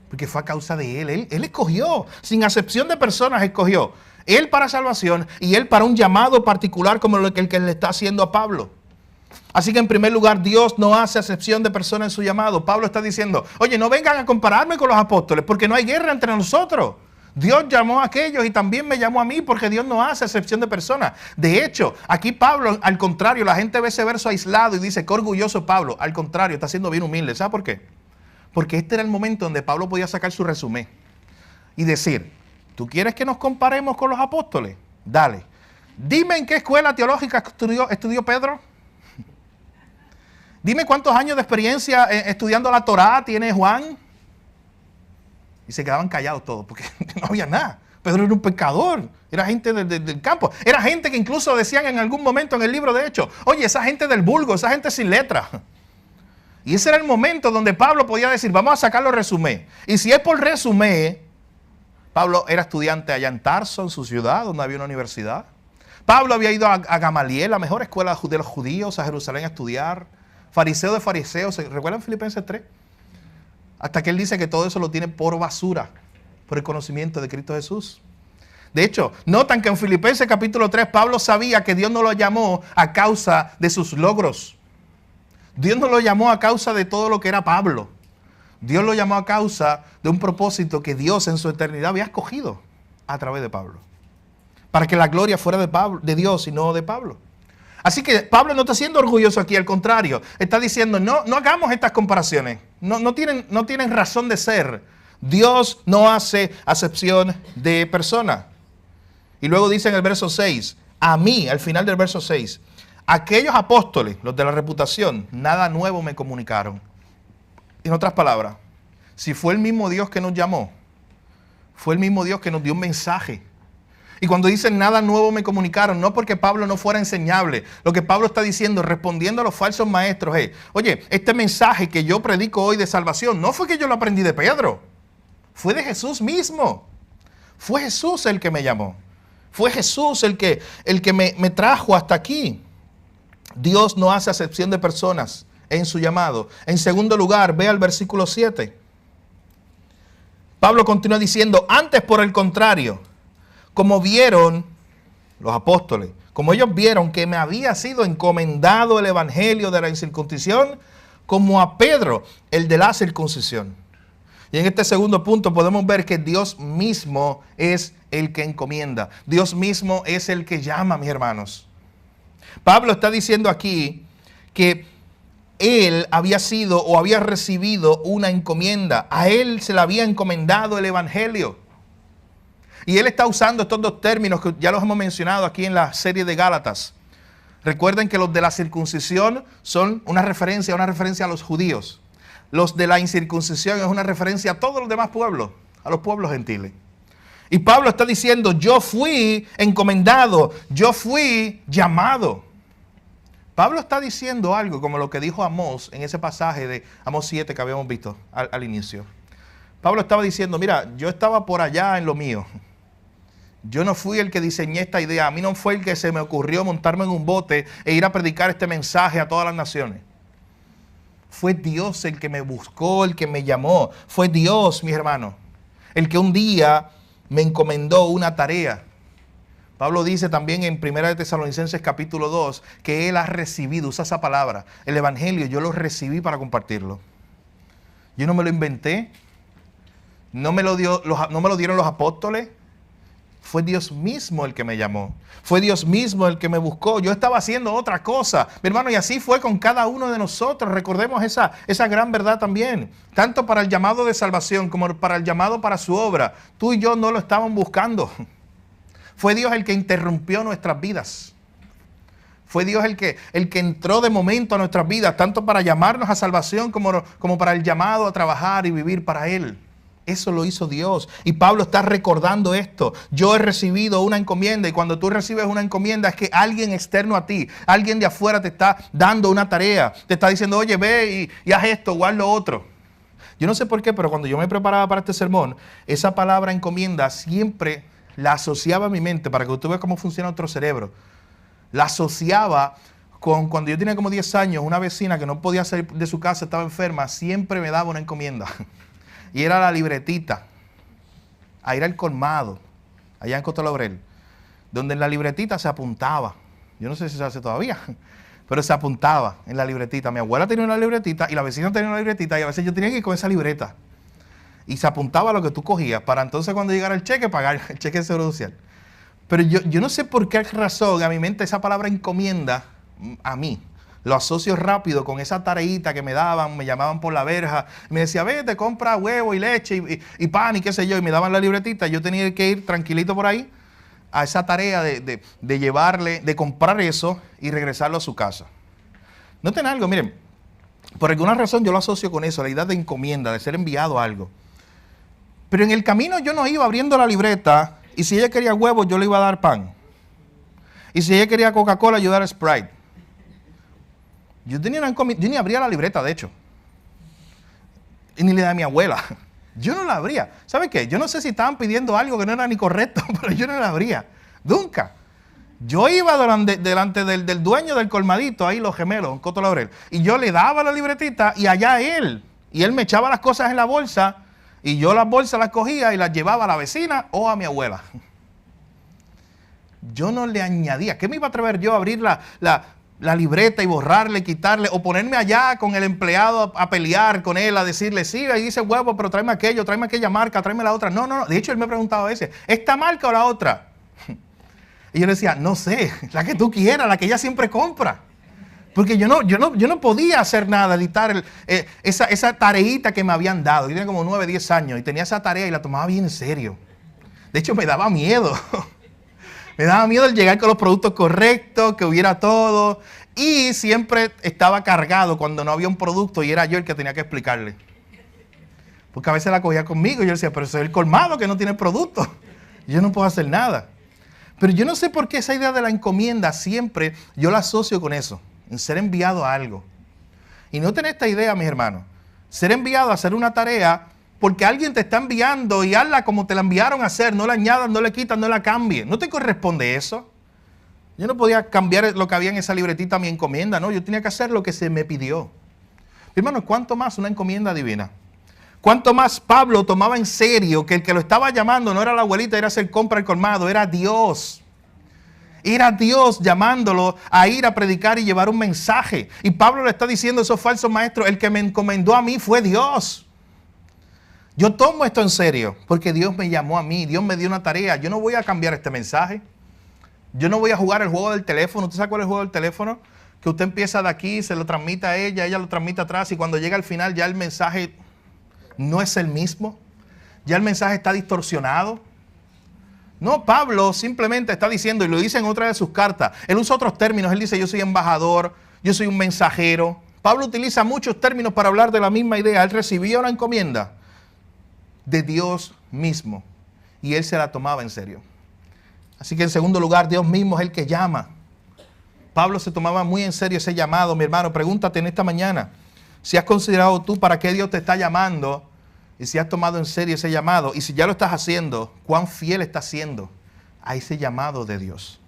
Porque fue a causa de Él. Él escogió, sin acepción de personas escogió. Él para salvación y Él para un llamado particular como el que le está haciendo a Pablo. Así que en primer lugar, Dios no hace acepción de personas en su llamado. Pablo está diciendo, oye, no vengan a compararme con los apóstoles porque no hay guerra entre nosotros. Dios llamó a aquellos y también me llamó a mí porque Dios no hace acepción de personas. De hecho, aquí Pablo, al contrario, la gente ve ese verso aislado y dice, qué orgulloso Pablo. Al contrario, está siendo bien humilde. ¿Sabe por qué? Porque este era el momento donde Pablo podía sacar su resumen y decir, ¿tú quieres que nos comparemos con los apóstoles? Dale. Dime en qué escuela teológica estudió Pedro. Dime cuántos años de experiencia estudiando la Torá tiene Juan. Y se quedaban callados todos porque no había nada. Pedro era un pecador, era gente del campo. Era gente que incluso decían en algún momento en el libro de Hechos, oye, esa gente del vulgo, esa gente sin letra. Y ese era el momento donde Pablo podía decir, vamos a sacar los resumés. Y si es por resumé, Pablo era estudiante allá en Tarso, en su ciudad, donde había una universidad. Pablo había ido a Gamaliel, la mejor escuela de los judíos, a Jerusalén a estudiar. Fariseo de fariseos, ¿recuerdan Filipenses 3? Hasta que él dice que todo eso lo tiene por basura, por el conocimiento de Cristo Jesús. De hecho, notan que en Filipenses capítulo 3, Pablo sabía que Dios no lo llamó a causa de sus logros. Dios no lo llamó a causa de todo lo que era Pablo. Dios lo llamó a causa de un propósito que Dios en su eternidad había escogido a través de Pablo. Para que la gloria fuera de Dios y no de Pablo. Así que Pablo no está siendo orgulloso aquí, al contrario. Está diciendo, no hagamos estas comparaciones. No tienen razón de ser. Dios no hace acepción de personas. Y luego dice en el verso 6, a mí, al final del verso 6, aquellos apóstoles, los de la reputación, nada nuevo me comunicaron. En otras palabras, si fue el mismo Dios que nos llamó, fue el mismo Dios que nos dio un mensaje. Y cuando dicen nada nuevo me comunicaron, no porque Pablo no fuera enseñable. Lo que Pablo está diciendo, respondiendo a los falsos maestros, es, oye, este mensaje que yo predico hoy de salvación, no fue que yo lo aprendí de Pedro, fue de Jesús mismo. Fue Jesús el que me llamó. Fue Jesús el que me trajo hasta aquí. Dios no hace acepción de personas en su llamado. En segundo lugar, ve al versículo 7. Pablo continúa diciendo, antes por el contrario, como vieron los apóstoles, como ellos vieron que me había sido encomendado el evangelio de la incircuncisión, como a Pedro, el de la circuncisión. Y en este segundo punto podemos ver que Dios mismo es el que encomienda. Dios mismo es el que llama, mis hermanos. Pablo está diciendo aquí que él había sido o había recibido una encomienda. A él se le había encomendado el evangelio. Y él está usando estos dos términos que ya los hemos mencionado aquí en la serie de Gálatas. Recuerden que los de la circuncisión son una referencia a los judíos. Los de la incircuncisión es una referencia a todos los demás pueblos, a los pueblos gentiles. Y Pablo está diciendo, yo fui encomendado, yo fui llamado. Pablo está diciendo algo como lo que dijo Amós en ese pasaje de Amós 7 que habíamos visto al inicio. Pablo estaba diciendo, mira, yo estaba por allá en lo mío. Yo no fui el que diseñé esta idea. A mí no fue el que se me ocurrió montarme en un bote e ir a predicar este mensaje a todas las naciones. Fue Dios el que me buscó, el que me llamó. Fue Dios, mis hermanos, el que un día me encomendó una tarea. Pablo dice también en 1 Tesalonicenses capítulo 2 que él ha recibido, usa esa palabra, el evangelio, yo lo recibí para compartirlo. Yo no me lo inventé, no me lo dieron los apóstoles. Fue Dios mismo el que me llamó. Fue Dios mismo el que me buscó. Yo estaba haciendo otra cosa. Mi hermano, y así fue con cada uno de nosotros. Recordemos esa gran verdad también. Tanto para el llamado de salvación como para el llamado para su obra. Tú y yo no lo estábamos buscando. Fue Dios el que interrumpió nuestras vidas. Fue Dios el que entró de momento a nuestras vidas, tanto para llamarnos a salvación como para el llamado a trabajar y vivir para Él. Eso lo hizo Dios. Y Pablo está recordando esto. Yo he recibido una encomienda, y cuando tú recibes una encomienda es que alguien externo a ti, alguien de afuera te está dando una tarea. Te está diciendo, oye, ve y haz esto o haz lo otro. Yo no sé por qué, pero cuando yo me preparaba para este sermón, esa palabra encomienda siempre la asociaba a mi mente, para que usted vea cómo funciona nuestro cerebro. La asociaba con cuando yo tenía como 10 años, una vecina que no podía salir de su casa, estaba enferma, siempre me daba una encomienda. Y era la libretita, a ir al colmado, allá en Costa Laurel, donde en la libretita se apuntaba. Yo no sé si se hace todavía, pero se apuntaba en la libretita. Mi abuela tenía una libretita y la vecina tenía una libretita, y a veces yo tenía que ir con esa libreta. Y se apuntaba lo que tú cogías, para entonces cuando llegara el cheque, pagar el cheque de seguro social. Pero yo no sé por qué razón a mi mente esa palabra encomienda, a mí, lo asocio rápido con esa tareita que me daban, me llamaban por la verja, me decía, vete, compra huevo y leche y pan y qué sé yo, y me daban la libretita. Yo tenía que ir tranquilito por ahí a esa tarea de llevarle, de comprar eso y regresarlo a su casa. Noten algo, miren, por alguna razón yo lo asocio con eso, la idea de encomienda, de ser enviado a algo. Pero en el camino yo no iba abriendo la libreta, y si ella quería huevo, yo le iba a dar pan. Y si ella quería Coca-Cola, yo iba a dar Sprite. Yo ni abría la libreta, de hecho. Y ni le da a mi abuela. Yo no la abría. ¿Sabe qué? Yo no sé si estaban pidiendo algo que no era ni correcto, pero yo no la abría. Nunca. Yo iba delante del dueño del colmadito, ahí los gemelos, en Coto Laurel. Y yo le daba la libretita y allá él. Y él me echaba las cosas en la bolsa. Y yo las bolsas las cogía y las llevaba a la vecina o a mi abuela. Yo no le añadía. ¿Qué me iba a atrever yo a abrir la libreta y borrarle, quitarle, o ponerme allá con el empleado a pelear con él, a decirle, sí, ahí dice huevo, pero tráeme aquello, tráeme aquella marca, tráeme la otra? No. De hecho, él me preguntaba a veces, ¿esta marca o la otra? Y yo le decía, no sé, la que tú quieras, la que ella siempre compra. Porque yo no podía hacer nada, editar esa tareita que me habían dado. Yo tenía como 9, 10 años y tenía esa tarea y la tomaba bien en serio. De hecho, me daba miedo. Me daba miedo el llegar con los productos correctos, que hubiera todo. Y siempre estaba cargado cuando no había un producto y era yo el que tenía que explicarle. Porque a veces la cogía conmigo y yo decía, pero soy el colmado que no tiene producto. Yo no puedo hacer nada. Pero yo no sé por qué esa idea de la encomienda siempre yo la asocio con eso, en ser enviado a algo. Y no tener esta idea, mis hermanos. Ser enviado a hacer una tarea porque alguien te está enviando y hazla como te la enviaron a hacer. No la añadas, no le quitas, no la cambies. ¿No te corresponde eso? Yo no podía cambiar lo que había en esa libretita a mi encomienda, no. Yo tenía que hacer lo que se me pidió. Mi hermano, ¿cuánto más una encomienda divina? ¿Cuánto más Pablo tomaba en serio que el que lo estaba llamando no era la abuelita, era hacer compra al colmado, era Dios? Era Dios llamándolo a ir a predicar y llevar un mensaje. Y Pablo le está diciendo a esos falsos maestros, el que me encomendó a mí fue Dios. Yo tomo esto en serio porque Dios me llamó a mí, Dios me dio una tarea. Yo no voy a cambiar este mensaje. Yo no voy a jugar el juego del teléfono. ¿Usted sabe cuál es el juego del teléfono? Que usted empieza de aquí, se lo transmite a ella lo transmite atrás y cuando llega al final ya el mensaje no es el mismo. Ya el mensaje está distorsionado. No, Pablo simplemente está diciendo, y lo dice en otra de sus cartas, él usa otros términos, él dice yo soy embajador, yo soy un mensajero. Pablo utiliza muchos términos para hablar de la misma idea. Él recibía una encomienda de Dios mismo y él se la tomaba en serio. Así que en segundo lugar, Dios mismo es el que llama. Pablo se tomaba muy en serio ese llamado. Mi hermano, pregúntate en esta mañana si has considerado tú para qué Dios te está llamando y si has tomado en serio ese llamado y si ya lo estás haciendo, cuán fiel estás siendo a ese llamado de Dios.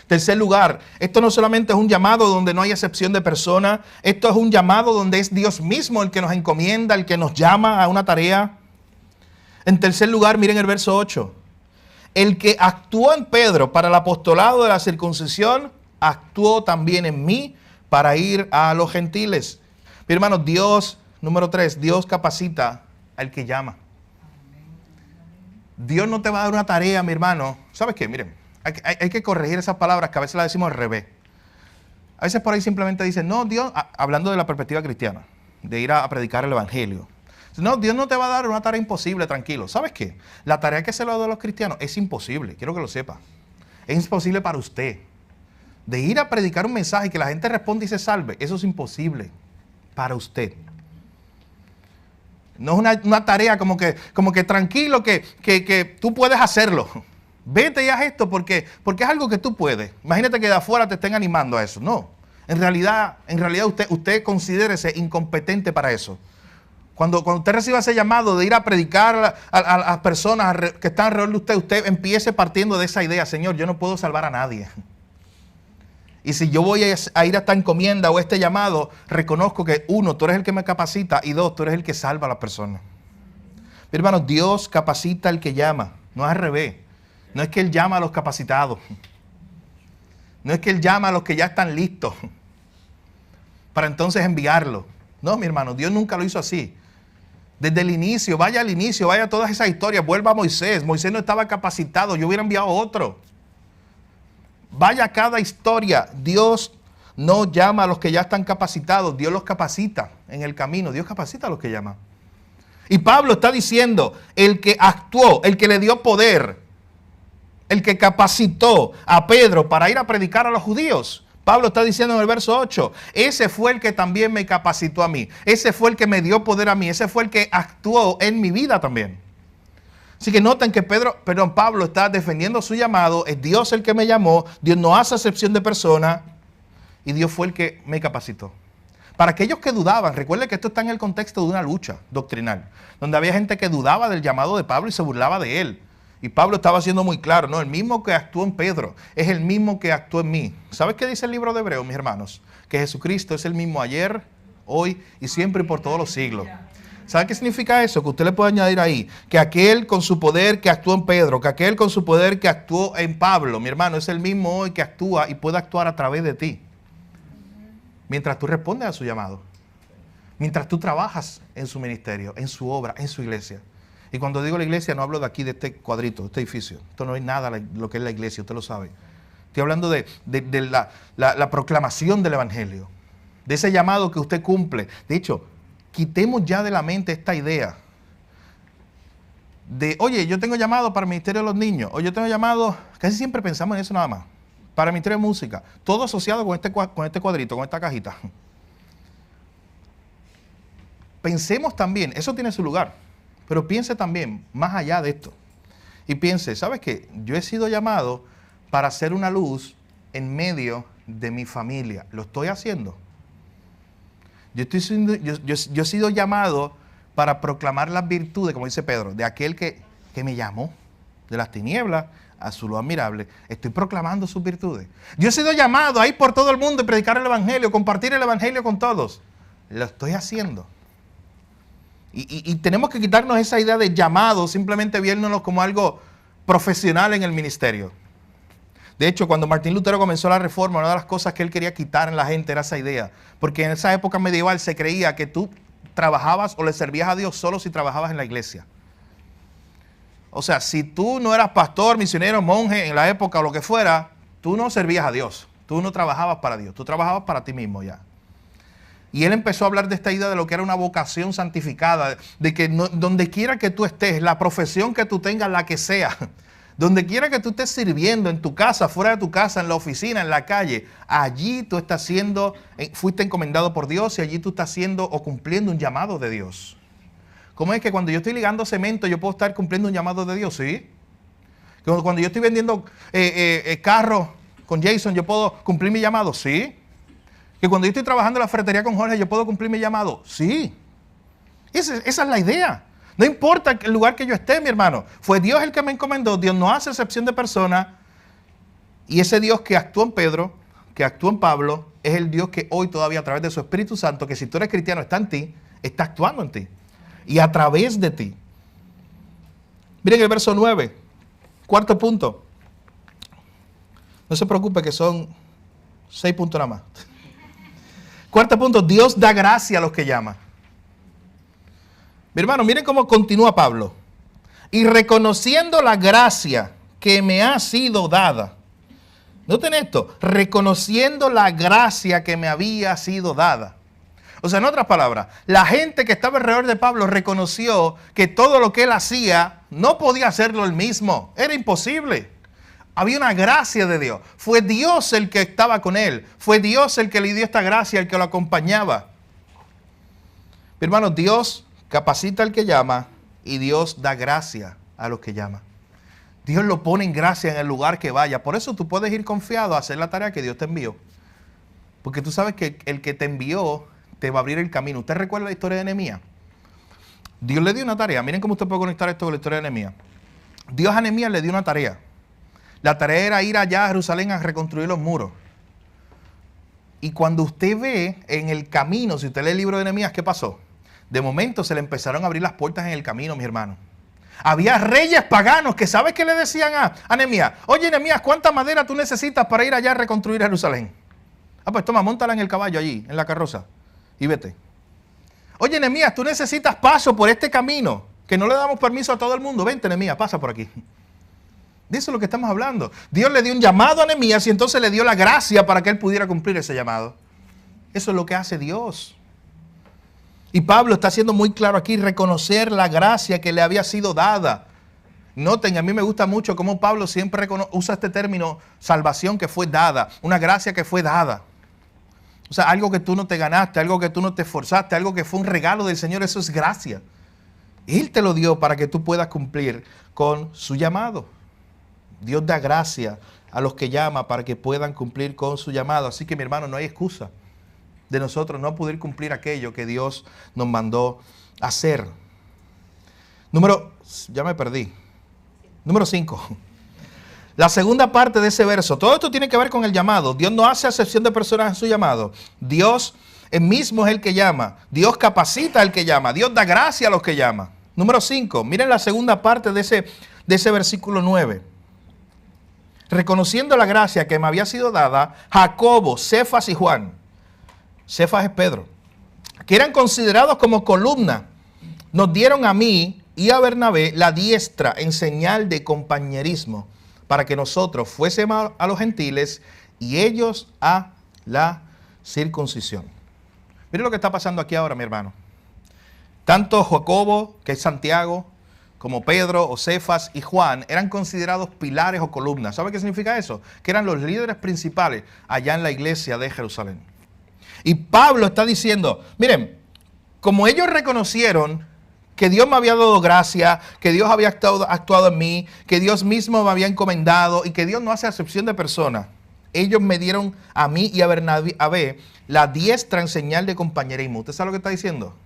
Tercer lugar, esto no solamente es un llamado donde no hay excepción de persona, esto es un llamado donde es Dios mismo el que nos encomienda, el que nos llama a una tarea. En tercer lugar, miren el verso 8. El que actuó en Pedro para el apostolado de la circuncisión, actuó también en mí para ir a los gentiles. Mi hermano, Dios, número 3, Dios capacita al que llama. Dios no te va a dar una tarea, mi hermano. ¿Sabes qué? Miren, hay que corregir esas palabras que a veces las decimos al revés. A veces por ahí simplemente dicen, no, Dios, hablando de la perspectiva cristiana, de ir a predicar el evangelio. No, Dios no te va a dar una tarea imposible, tranquilo. ¿Sabes qué? La tarea que se le da a los cristianos es imposible, quiero que lo sepa. Es imposible para usted. De ir a predicar un mensaje y que la gente responda y se salve, eso es imposible para usted. No es una tarea como que tranquilo, que tú puedes hacerlo. Vete y haz esto porque es algo que tú puedes. Imagínate que de afuera te estén animando a eso. No, en realidad usted considérese incompetente para eso. Cuando usted reciba ese llamado de ir a predicar a las personas que están alrededor de usted empiece partiendo de esa idea. Señor, yo no puedo salvar a nadie. Y si yo voy a ir a esta encomienda o a este llamado, reconozco que uno, tú eres el que me capacita y dos, tú eres el que salva a las personas. Mi hermano, Dios capacita al que llama, no es al revés. No es que Él llama a los capacitados. No es que Él llama a los que ya están listos para entonces enviarlo. No, mi hermano, Dios nunca lo hizo así. Desde el inicio, vaya a todas esas historias, vuelva a Moisés. Moisés no estaba capacitado, yo hubiera enviado otro. Vaya a cada historia. Dios no llama a los que ya están capacitados, Dios los capacita en el camino. Dios capacita a los que llama. Y Pablo está diciendo, el que actuó, el que le dio poder, el que capacitó a Pedro para ir a predicar a los judíos. Pablo está diciendo en el verso 8, ese fue el que también me capacitó a mí. Ese fue el que me dio poder a mí. Ese fue el que actuó en mi vida también. Así que noten que Pablo está defendiendo su llamado. Es Dios el que me llamó. Dios no hace excepción de persona. Y Dios fue el que me capacitó. Para aquellos que dudaban, recuerden que esto está en el contexto de una lucha doctrinal, donde había gente que dudaba del llamado de Pablo y se burlaba de él. Y Pablo estaba siendo muy claro, no, el mismo que actuó en Pedro es el mismo que actuó en mí. ¿Sabes qué dice el libro de Hebreos, mis hermanos? Que Jesucristo es el mismo ayer, hoy y siempre y por todos los siglos. ¿Sabe qué significa eso? Que usted le puede añadir ahí, que aquel con su poder que actuó en Pedro, que aquel con su poder que actuó en Pablo, mi hermano, es el mismo hoy que actúa y puede actuar a través de ti. Mientras tú respondes a su llamado. Mientras tú trabajas en su ministerio, en su obra, en su iglesia. Y cuando digo la iglesia no hablo de aquí, de este cuadrito, de este edificio. Esto no es nada lo que es la iglesia, usted lo sabe. Estoy hablando de la proclamación del evangelio. De ese llamado que usted cumple. De hecho, quitemos ya de la mente esta idea de, oye, yo tengo llamado para el ministerio de los niños. O yo tengo llamado, casi siempre pensamos en eso nada más. Para el ministerio de música. Todo asociado con este cuadrito, con esta cajita. Pensemos también, eso tiene su lugar. Pero piense también más allá de esto. Y piense, ¿sabes qué? Yo he sido llamado para ser una luz en medio de mi familia. ¿Lo estoy haciendo? Yo he sido llamado para proclamar las virtudes, como dice Pedro, de aquel que me llamó de las tinieblas a su luz admirable. Estoy proclamando sus virtudes. Yo he sido llamado a ir por todo el mundo y predicar el evangelio, compartir el evangelio con todos. Lo estoy haciendo. Y tenemos que quitarnos esa idea de llamado, simplemente viéndonos como algo profesional en el ministerio. De hecho, cuando Martín Lutero comenzó la reforma, una de las cosas que él quería quitar en la gente era esa idea. Porque en esa época medieval se creía que tú trabajabas o le servías a Dios solo si trabajabas en la iglesia. O sea, si tú no eras pastor, misionero, monje en la época o lo que fuera, tú no servías a Dios. Tú no trabajabas para Dios, tú trabajabas para ti mismo ya. Y él empezó a hablar de esta idea de lo que era una vocación santificada, de que donde quiera que tú estés, la profesión que tú tengas, la que sea, donde quiera que tú estés sirviendo, en tu casa, fuera de tu casa, en la oficina, en la calle, allí tú estás siendo, fuiste encomendado por Dios y allí tú estás haciendo o cumpliendo un llamado de Dios. ¿Cómo es que cuando yo estoy ligando cemento yo puedo estar cumpliendo un llamado de Dios? ¿Sí? Cuando yo estoy vendiendo carros con Jason, ¿yo puedo cumplir mi llamado? Sí. Que cuando yo estoy trabajando en la ferretería con Jorge, ¿yo puedo cumplir mi llamado? Sí. Esa es la idea. No importa el lugar que yo esté, mi hermano. Fue Dios el que me encomendó. Dios no hace excepción de persona. Y ese Dios que actuó en Pedro, que actuó en Pablo, es el Dios que hoy todavía a través de su Espíritu Santo, que si tú eres cristiano está en ti, está actuando en ti. Y a través de ti. Miren el verso 9. Cuarto punto. No se preocupe que son 6 puntos nada más. Cuarto punto, Dios da gracia a los que llama. Mi hermano, miren cómo continúa Pablo. Y reconociendo la gracia que me ha sido dada. Noten esto, reconociendo la gracia que me había sido dada. O sea, en otras palabras, la gente que estaba alrededor de Pablo reconoció que todo lo que él hacía no podía hacerlo él mismo. Era imposible. Había una gracia de Dios. Fue Dios el que estaba con él. Fue Dios el que le dio esta gracia, el que lo acompañaba. Mi hermano, Dios capacita al que llama y Dios da gracia a los que llama. Dios lo pone en gracia en el lugar que vaya. Por eso tú puedes ir confiado a hacer la tarea que Dios te envió. Porque tú sabes que el que te envió te va a abrir el camino. ¿Usted recuerda la historia de Nehemías? Dios le dio una tarea. Miren cómo usted puede conectar esto con la historia de Nehemías. Dios a Nehemías le dio una tarea. La tarea era ir allá a Jerusalén a reconstruir los muros. Y cuando usted ve en el camino, si usted lee el libro de Nehemías, ¿qué pasó? De momento se le empezaron a abrir las puertas en el camino, mis hermanos. Había reyes paganos que, ¿sabes qué le decían a Nehemías? Oye, Nehemías, ¿cuánta madera tú necesitas para ir allá a reconstruir Jerusalén? Ah, pues toma, móntala en el caballo allí, en la carroza, y vete. Oye, Nehemías, tú necesitas paso por este camino, que no le damos permiso a todo el mundo. Vente, Nehemías, pasa por aquí. De eso es lo que estamos hablando. Dios le dio un llamado a Nehemías y entonces le dio la gracia para que él pudiera cumplir ese llamado. Eso es lo que hace Dios. Y Pablo está siendo muy claro aquí, reconocer la gracia que le había sido dada. Noten, a mí me gusta mucho cómo Pablo siempre usa este término, salvación que fue dada, una gracia que fue dada. O sea, algo que tú no te ganaste, algo que tú no te esforzaste, algo que fue un regalo del Señor, eso es gracia. Él te lo dio para que tú puedas cumplir con su llamado. Dios da gracia a los que llama para que puedan cumplir con su llamado. Así que, mi hermano, no hay excusa de nosotros no poder cumplir aquello que Dios nos mandó hacer. Ya me perdí. Número 5. La segunda parte de ese verso. Todo esto tiene que ver con el llamado. Dios no hace acepción de personas en su llamado. Dios mismo es el que llama. Dios capacita al que llama. Dios da gracia a los que llama. Número 5. Miren la segunda parte de ese versículo 9. Reconociendo la gracia que me había sido dada, Jacobo, Cefas y Juan, Cefas es Pedro, que eran considerados como columna, nos dieron a mí y a Bernabé la diestra en señal de compañerismo, para que nosotros fuésemos a los gentiles y ellos a la circuncisión. Miren lo que está pasando aquí ahora, mi hermano. Tanto Jacobo, que es Santiago, como Pedro o Cefas y Juan, eran considerados pilares o columnas. ¿Sabe qué significa eso? Que eran los líderes principales allá en la iglesia de Jerusalén. Y Pablo está diciendo, miren, como ellos reconocieron que Dios me había dado gracia, que Dios había actuado en mí, que Dios mismo me había encomendado y que Dios no hace acepción de personas, ellos me dieron a mí y a Bernabé la diestra en señal de compañerismo. ¿Usted sabe lo que está diciendo?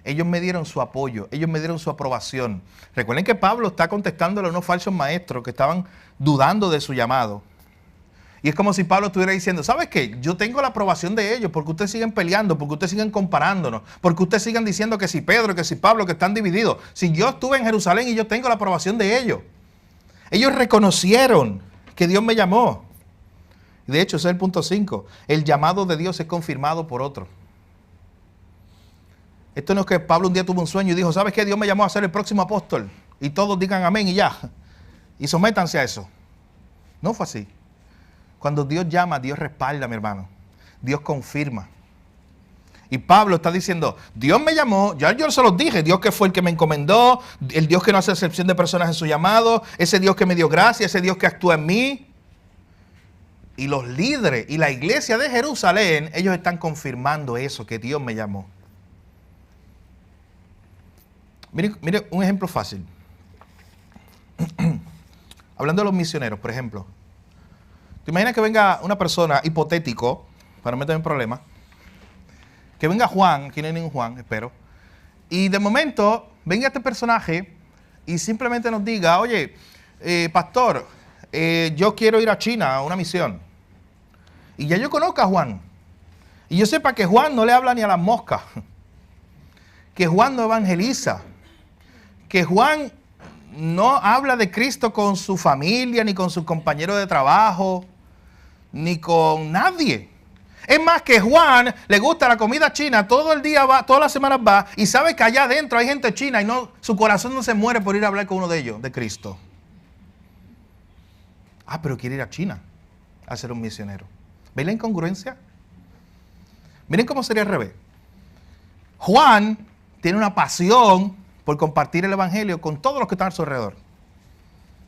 Ellos me dieron su apoyo, ellos me dieron su aprobación. Recuerden que Pablo está contestándole a unos falsos maestros que estaban dudando de su llamado. Y es como si Pablo estuviera diciendo, ¿sabes qué? Yo tengo la aprobación de ellos porque ustedes siguen peleando, porque ustedes siguen comparándonos, porque ustedes siguen diciendo que si Pedro, que si Pablo, que están divididos. Si yo estuve en Jerusalén y yo tengo la aprobación de ellos. Ellos reconocieron que Dios me llamó. De hecho, ese es el punto 5. El llamado de Dios es confirmado por otro. Esto no es que Pablo un día tuvo un sueño y dijo, ¿sabes qué? Dios me llamó a ser el próximo apóstol. Y todos digan amén y ya. Y sométanse a eso. No fue así. Cuando Dios llama, Dios respalda, mi hermano. Dios confirma. Y Pablo está diciendo, Dios me llamó, ya yo se los dije, Dios que fue el que me encomendó, el Dios que no hace excepción de personas en su llamado, ese Dios que me dio gracia, ese Dios que actúa en mí. Y los líderes y la iglesia de Jerusalén, ellos están confirmando eso, que Dios me llamó. Mire un ejemplo fácil. Hablando de los misioneros, por ejemplo. ¿Te imaginas que venga una persona, hipotético, para no meterme en problemas, que venga Juan, aquí no hay ningún Juan, espero, y de momento venga este personaje y simplemente nos diga, oye, pastor, yo quiero ir a China a una misión. Y ya yo conozco a Juan. Y yo sepa que Juan no le habla ni a las moscas. Que Juan no evangeliza. Que Juan no habla de Cristo con su familia, ni con sus compañeros de trabajo, ni con nadie. Es más, que Juan le gusta la comida china, todo el día va, todas las semanas va, y sabe que allá adentro hay gente china y no, su corazón no se muere por ir a hablar con uno de ellos, de Cristo. Ah, pero quiere ir a China a ser un misionero. ¿Ven la incongruencia? Miren cómo sería al revés. Juan tiene una pasión por compartir el evangelio con todos los que están a su alrededor.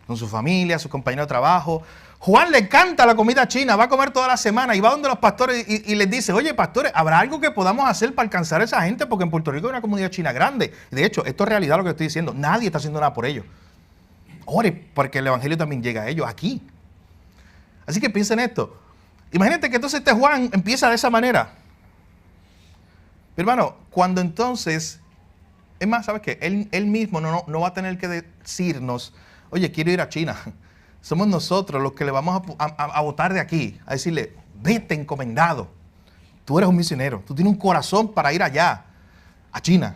Con su familia, sus compañeros de trabajo. Juan le encanta la comida china, va a comer toda la semana y va donde los pastores y les dice, oye, pastores, ¿habrá algo que podamos hacer para alcanzar a esa gente? Porque en Puerto Rico hay una comunidad china grande. De hecho, esto es realidad lo que estoy diciendo. Nadie está haciendo nada por ellos. Ore, porque el evangelio también llega a ellos aquí. Así que piensen esto. Imagínate que entonces este Juan empieza de esa manera. Hermano, cuando entonces, es más, ¿sabes qué? Él mismo no va a tener que decirnos, oye, quiero ir a China. Somos nosotros los que le vamos a votar de aquí, a decirle, vete encomendado. Tú eres un misionero, tú tienes un corazón para ir allá, a China.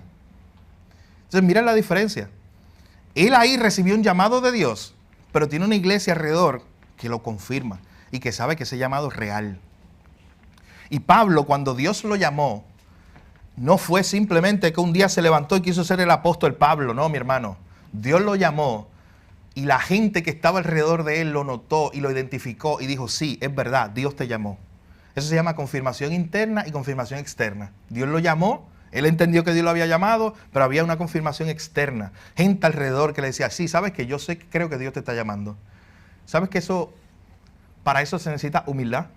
Entonces, miren la diferencia. Él ahí recibió un llamado de Dios, pero tiene una iglesia alrededor que lo confirma y que sabe que ese llamado es real. Y Pablo, cuando Dios lo llamó, no fue simplemente que un día se levantó y quiso ser el apóstol Pablo, no, mi hermano. Dios lo llamó y la gente que estaba alrededor de él lo notó y lo identificó y dijo, sí, es verdad, Dios te llamó. Eso se llama confirmación interna y confirmación externa. Dios lo llamó, él entendió que Dios lo había llamado, pero había una confirmación externa. Gente alrededor que le decía, sí, sabes que yo sé, creo que Dios te está llamando. ¿Sabes que para eso se necesita humildad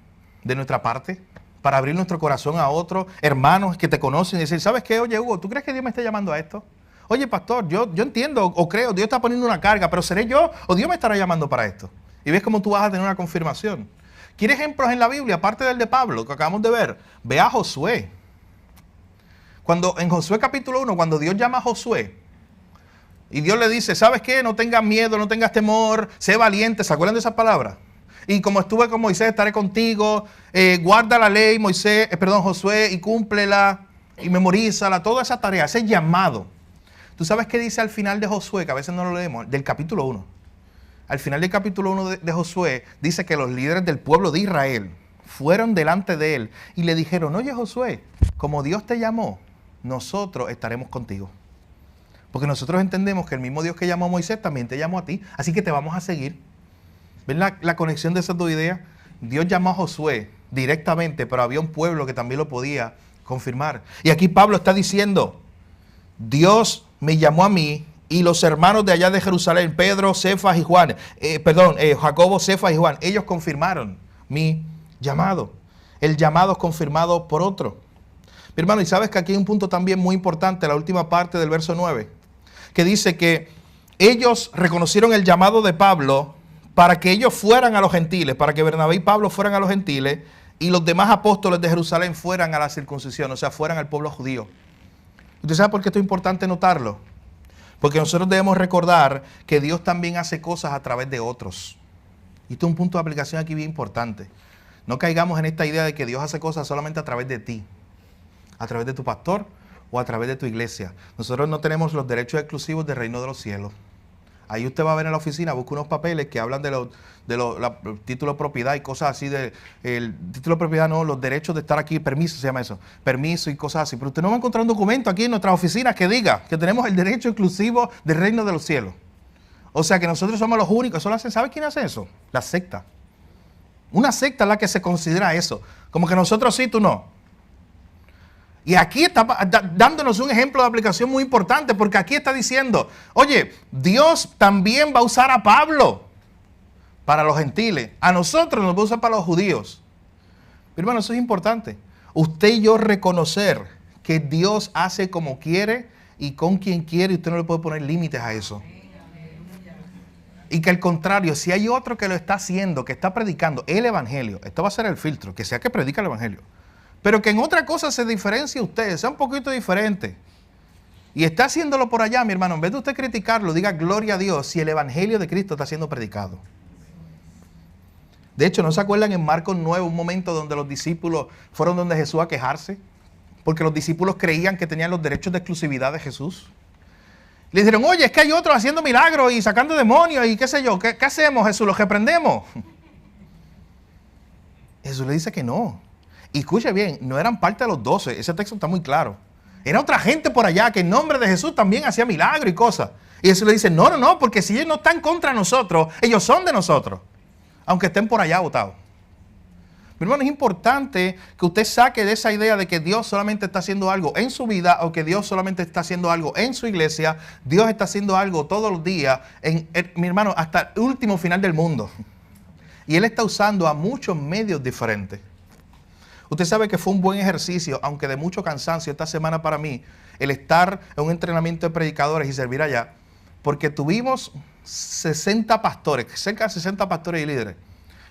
de nuestra parte? Para abrir nuestro corazón a otros hermanos que te conocen y decir, ¿sabes qué? Oye, Hugo, ¿tú crees que Dios me está llamando a esto? Oye, pastor, yo entiendo o creo, Dios está poniendo una carga, pero ¿seré yo o Dios me estará llamando para esto? Y ves cómo tú vas a tener una confirmación. ¿Quieres ejemplos en la Biblia, aparte del de Pablo, que acabamos de ver? Ve a Josué. Cuando en Josué capítulo 1, cuando Dios llama a Josué, y Dios le dice, ¿sabes qué? No tengas miedo, no tengas temor, sé valiente. ¿Se acuerdan de esas palabras? Y como estuve con Moisés, estaré contigo. Guarda la ley, Josué, y cúmplela, y memorízala, toda esa tarea, ese llamado. ¿Tú sabes qué dice al final de Josué, que a veces no lo leemos? Del capítulo 1. Al final del capítulo 1 de Josué, dice que los líderes del pueblo de Israel fueron delante de él y le dijeron, oye Josué, como Dios te llamó, nosotros estaremos contigo. Porque nosotros entendemos que el mismo Dios que llamó a Moisés también te llamó a ti, así que te vamos a seguir. ¿Ven la conexión de esas dos ideas? Dios llamó a Josué directamente, pero había un pueblo que también lo podía confirmar. Y aquí Pablo está diciendo, Dios me llamó a mí y los hermanos de allá de Jerusalén, Pedro, Cefas y Juan, Jacobo, Cefas y Juan, ellos confirmaron mi llamado. El llamado es confirmado por otro. Mi hermano, y sabes que aquí hay un punto también muy importante, la última parte del verso 9, que dice que ellos reconocieron el llamado de Pablo para que ellos fueran a los gentiles, para que Bernabé y Pablo fueran a los gentiles y los demás apóstoles de Jerusalén fueran a la circuncisión, o sea, fueran al pueblo judío. ¿Usted sabe por qué esto es importante notarlo? Porque nosotros debemos recordar que Dios también hace cosas a través de otros. Y esto es un punto de aplicación aquí bien importante. No caigamos en esta idea de que Dios hace cosas solamente a través de ti, a través de tu pastor o a través de tu iglesia. Nosotros no tenemos los derechos exclusivos del reino de los cielos. Ahí usted va a ver en la oficina, busca unos papeles que hablan de los títulos de propiedad y cosas así. El título de propiedad no, los derechos de estar aquí, permiso se llama eso, permiso y cosas así. Pero usted no va a encontrar un documento aquí en nuestras oficinas que diga que tenemos el derecho exclusivo del reino de los cielos. O sea que nosotros somos los únicos. Eso lo hacen, ¿sabe quién hace eso? La secta. Una secta es la que se considera eso. Como que nosotros sí, tú no. Y aquí está dándonos un ejemplo de aplicación muy importante, porque aquí está diciendo, oye, Dios también va a usar a Pablo para los gentiles. A nosotros nos va a usar para los judíos. Pero hermano, eso es importante. Usted y yo reconocer que Dios hace como quiere y con quien quiere, y usted no le puede poner límites a eso. Y que al contrario, si hay otro que lo está haciendo, que está predicando el evangelio, esto va a ser el filtro, que sea que predica el evangelio, pero que en otra cosa se diferencie usted, sea un poquito diferente, y está haciéndolo por allá, mi hermano, en vez de usted criticarlo, diga gloria a Dios si el evangelio de Cristo está siendo predicado. De hecho, ¿no se acuerdan en Marcos 9 un momento donde los discípulos fueron donde Jesús a quejarse? Porque los discípulos creían que tenían los derechos de exclusividad de Jesús. Le dijeron, oye, es que hay otros haciendo milagros y sacando demonios y qué sé yo, ¿qué hacemos, Jesús? ¿Los reprendemos? Jesús le dice que no. Y escuche bien, no eran parte de los 12, ese texto está muy claro. Era otra gente por allá que en nombre de Jesús también hacía milagros y cosas. Y Jesús le dice, no, porque si ellos no están contra nosotros, ellos son de nosotros. Aunque estén por allá votados. Mi hermano, es importante que usted saque de esa idea de que Dios solamente está haciendo algo en su vida o que Dios solamente está haciendo algo en su iglesia. Dios está haciendo algo todos los días, mi hermano, hasta el último final del mundo. Y Él está usando a muchos medios diferentes. Usted sabe que fue un buen ejercicio, aunque de mucho cansancio esta semana para mí, el estar en un entrenamiento de predicadores y servir allá, porque tuvimos 60 pastores, cerca de 60 pastores y líderes.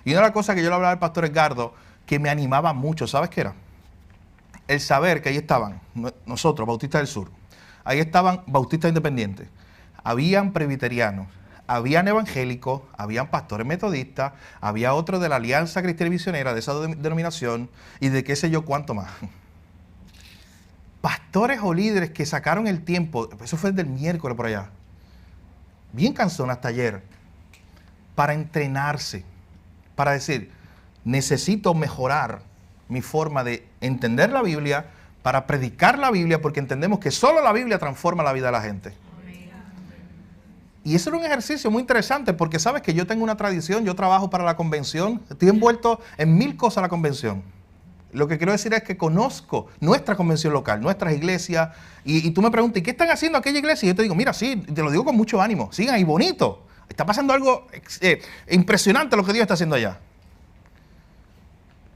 Y una de las cosas que yo le hablaba al pastor Edgardo, que me animaba mucho, ¿sabes qué era? El saber que ahí estaban nosotros, Bautistas del Sur, ahí estaban Bautistas Independientes, habían presbiterianos, habían evangélicos, habían pastores metodistas, había otro de la Alianza Cristiana y Misionera, de esa denominación, y de qué sé yo cuánto más. Pastores o líderes que sacaron el tiempo, eso fue del miércoles por allá, bien cansón hasta ayer, para entrenarse, para decir, necesito mejorar mi forma de entender la Biblia, para predicar la Biblia, porque entendemos que solo la Biblia transforma la vida de la gente. Y eso era un ejercicio muy interesante, porque sabes que yo tengo una tradición, yo trabajo para la convención, estoy envuelto en 1000 cosas a la convención. Lo que quiero decir es que conozco nuestra convención local, nuestras iglesias, y tú me preguntas, ¿y qué están haciendo aquella iglesia? Y yo te digo, mira, sí, te lo digo con mucho ánimo, sigan ahí, bonito. Está pasando algo impresionante lo que Dios está haciendo allá.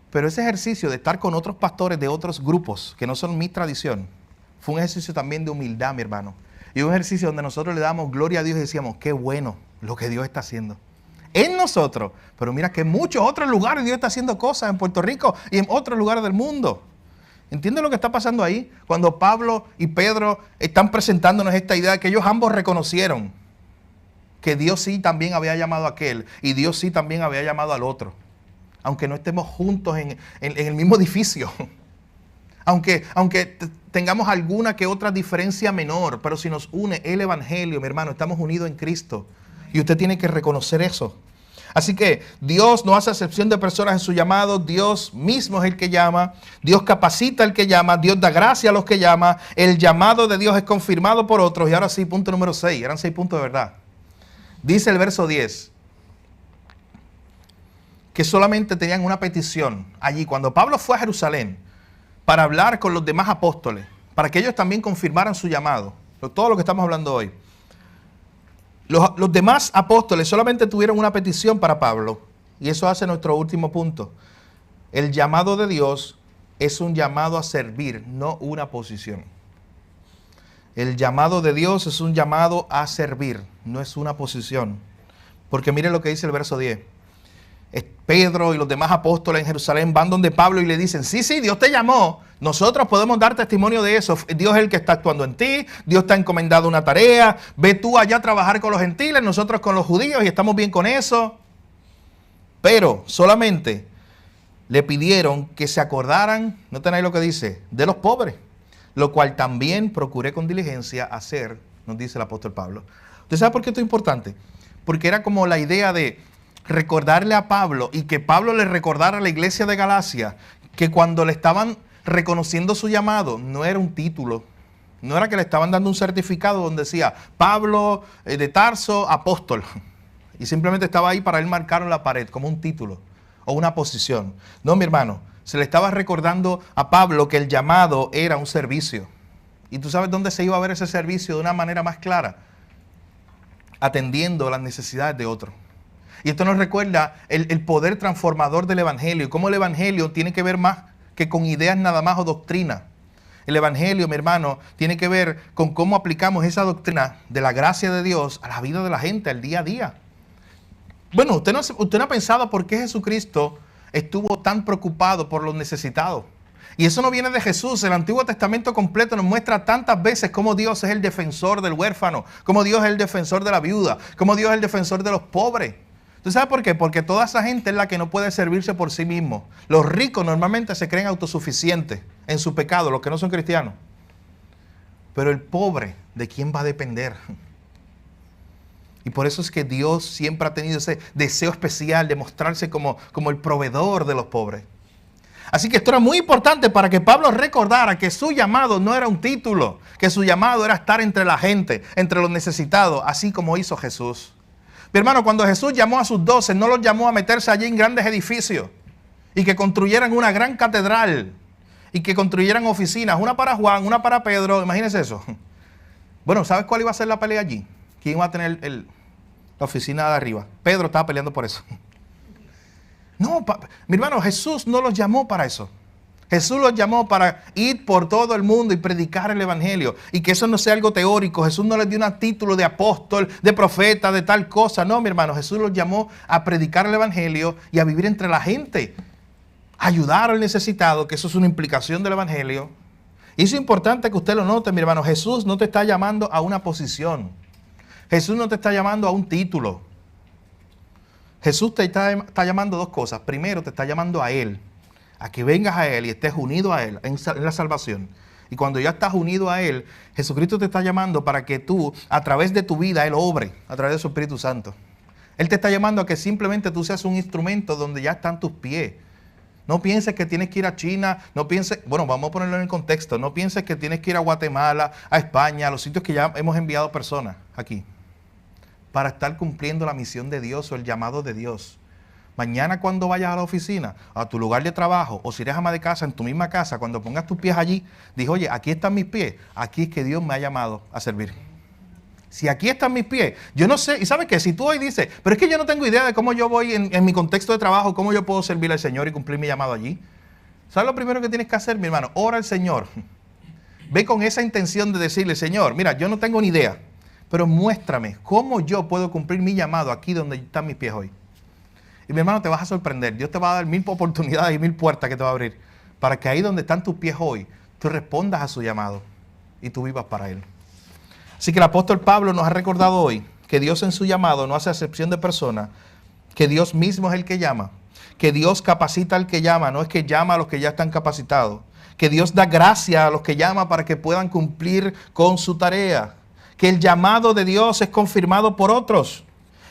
Pero ese ejercicio de estar con otros pastores de otros grupos, que no son mi tradición, fue un ejercicio también de humildad, mi hermano. Y un ejercicio donde nosotros le damos gloria a Dios y decíamos, qué bueno lo que Dios está haciendo en nosotros. Pero mira que en muchos otros lugares Dios está haciendo cosas, en Puerto Rico y en otros lugares del mundo. ¿Entienden lo que está pasando ahí? Cuando Pablo y Pedro están presentándonos esta idea de que ellos ambos reconocieron que Dios sí también había llamado a aquel y Dios sí también había llamado al otro. Aunque no estemos juntos en el mismo edificio. Aunque tengamos alguna que otra diferencia menor, pero si nos une el evangelio, mi hermano, estamos unidos en Cristo. Y usted tiene que reconocer eso. Así que Dios no hace excepción de personas en su llamado. Dios mismo es el que llama. Dios capacita al que llama. Dios da gracia a los que llama. El llamado de Dios es confirmado por otros. Y ahora sí, punto número 6. Eran 6 puntos de verdad. Dice el verso 10 que solamente tenían una petición allí. Cuando Pablo fue a Jerusalén para hablar con los demás apóstoles, para que ellos también confirmaran su llamado, todo lo que estamos hablando hoy, los demás apóstoles solamente tuvieron una petición para Pablo, y eso hace nuestro último punto. El llamado de Dios es un llamado a servir, no una posición. El llamado de Dios es un llamado a servir, no es una posición. Porque mire lo que dice el verso 10. Pedro y los demás apóstoles en Jerusalén van donde Pablo y le dicen, sí, Dios te llamó, nosotros podemos dar testimonio de eso, Dios es el que está actuando en ti, Dios te ha encomendado una tarea, ve tú allá a trabajar con los gentiles, nosotros con los judíos y estamos bien con eso. Pero solamente le pidieron que se acordaran, no tenéis lo que dice, de los pobres, lo cual también procuré con diligencia hacer, nos dice el apóstol Pablo. ¿Usted sabe por qué esto es importante? Porque era como la idea de recordarle a Pablo y que Pablo le recordara a la iglesia de Galacia que cuando le estaban reconociendo su llamado, no era un título, no era que le estaban dando un certificado donde decía Pablo de Tarso, apóstol, y simplemente estaba ahí para él marcar en la pared como un título o una posición. No, mi hermano, se le estaba recordando a Pablo que el llamado era un servicio. ¿Y tú sabes dónde se iba a ver ese servicio de una manera más clara? Atendiendo las necesidades de otros. Y esto nos recuerda el poder transformador del Evangelio y cómo el Evangelio tiene que ver más que con ideas nada más o doctrina. El Evangelio, mi hermano, tiene que ver con cómo aplicamos esa doctrina de la gracia de Dios a la vida de la gente, al día a día. Bueno, usted no ha pensado por qué Jesucristo estuvo tan preocupado por los necesitados. Y eso no viene de Jesús. El Antiguo Testamento completo nos muestra tantas veces cómo Dios es el defensor del huérfano, cómo Dios es el defensor de la viuda, cómo Dios es el defensor de los pobres. ¿Tú sabes por qué? Porque toda esa gente es la que no puede servirse por sí mismo. Los ricos normalmente se creen autosuficientes en su pecado, los que no son cristianos. Pero el pobre, ¿de quién va a depender? Y por eso es que Dios siempre ha tenido ese deseo especial de mostrarse como el proveedor de los pobres. Así que esto era muy importante para que Pablo recordara que su llamado no era un título, que su llamado era estar entre la gente, entre los necesitados, así como hizo Jesús. Mi hermano, cuando Jesús llamó a sus 12, no los llamó a meterse allí en grandes edificios y que construyeran una gran catedral y que construyeran oficinas, una para Juan, una para Pedro, imagínense eso. Bueno, ¿sabes cuál iba a ser la pelea allí? ¿Quién iba a tener la oficina de arriba? Pedro estaba peleando por eso. No, mi hermano, Jesús no los llamó para eso. Jesús los llamó para ir por todo el mundo y predicar el Evangelio. Y que eso no sea algo teórico. Jesús no les dio un título de apóstol, de profeta, de tal cosa. No, mi hermano, Jesús los llamó a predicar el Evangelio y a vivir entre la gente. Ayudar al necesitado, que eso es una implicación del Evangelio. Y eso es importante que usted lo note, mi hermano. Jesús no te está llamando a una posición. Jesús no te está llamando a un título. Jesús te está llamando a dos cosas. Primero, te está llamando a Él, a que vengas a Él y estés unido a Él en la salvación. Y cuando ya estás unido a Él, Jesucristo te está llamando para que tú, a través de tu vida, Él obre, a través de su Espíritu Santo. Él te está llamando a que simplemente tú seas un instrumento donde ya están tus pies. No pienses que tienes que ir a China, no pienses, bueno, vamos a ponerlo en el contexto, no pienses que tienes que ir a Guatemala, a España, a los sitios que ya hemos enviado personas aquí, para estar cumpliendo la misión de Dios o el llamado de Dios. Mañana cuando vayas a la oficina, a tu lugar de trabajo, o si eres ama de casa, en tu misma casa, cuando pongas tus pies allí, dices, oye, aquí están mis pies, aquí es que Dios me ha llamado a servir. Si aquí están mis pies, yo no sé, y ¿sabes qué? Si tú hoy dices, pero es que yo no tengo idea de cómo yo voy en mi contexto de trabajo, cómo yo puedo servir al Señor y cumplir mi llamado allí. ¿Sabes lo primero que tienes que hacer, mi hermano? Ora al Señor. Ve con esa intención de decirle, Señor, mira, yo no tengo ni idea, pero muéstrame cómo yo puedo cumplir mi llamado aquí donde están mis pies hoy. Y mi hermano, te vas a sorprender. Dios te va a dar 1000 oportunidades y 1000 puertas que te va a abrir para que ahí donde están tus pies hoy, tú respondas a su llamado y tú vivas para Él. Así que el apóstol Pablo nos ha recordado hoy que Dios en su llamado no hace acepción de personas, que Dios mismo es el que llama, que Dios capacita al que llama, no es que llama a los que ya están capacitados, que Dios da gracia a los que llama para que puedan cumplir con su tarea, que el llamado de Dios es confirmado por otros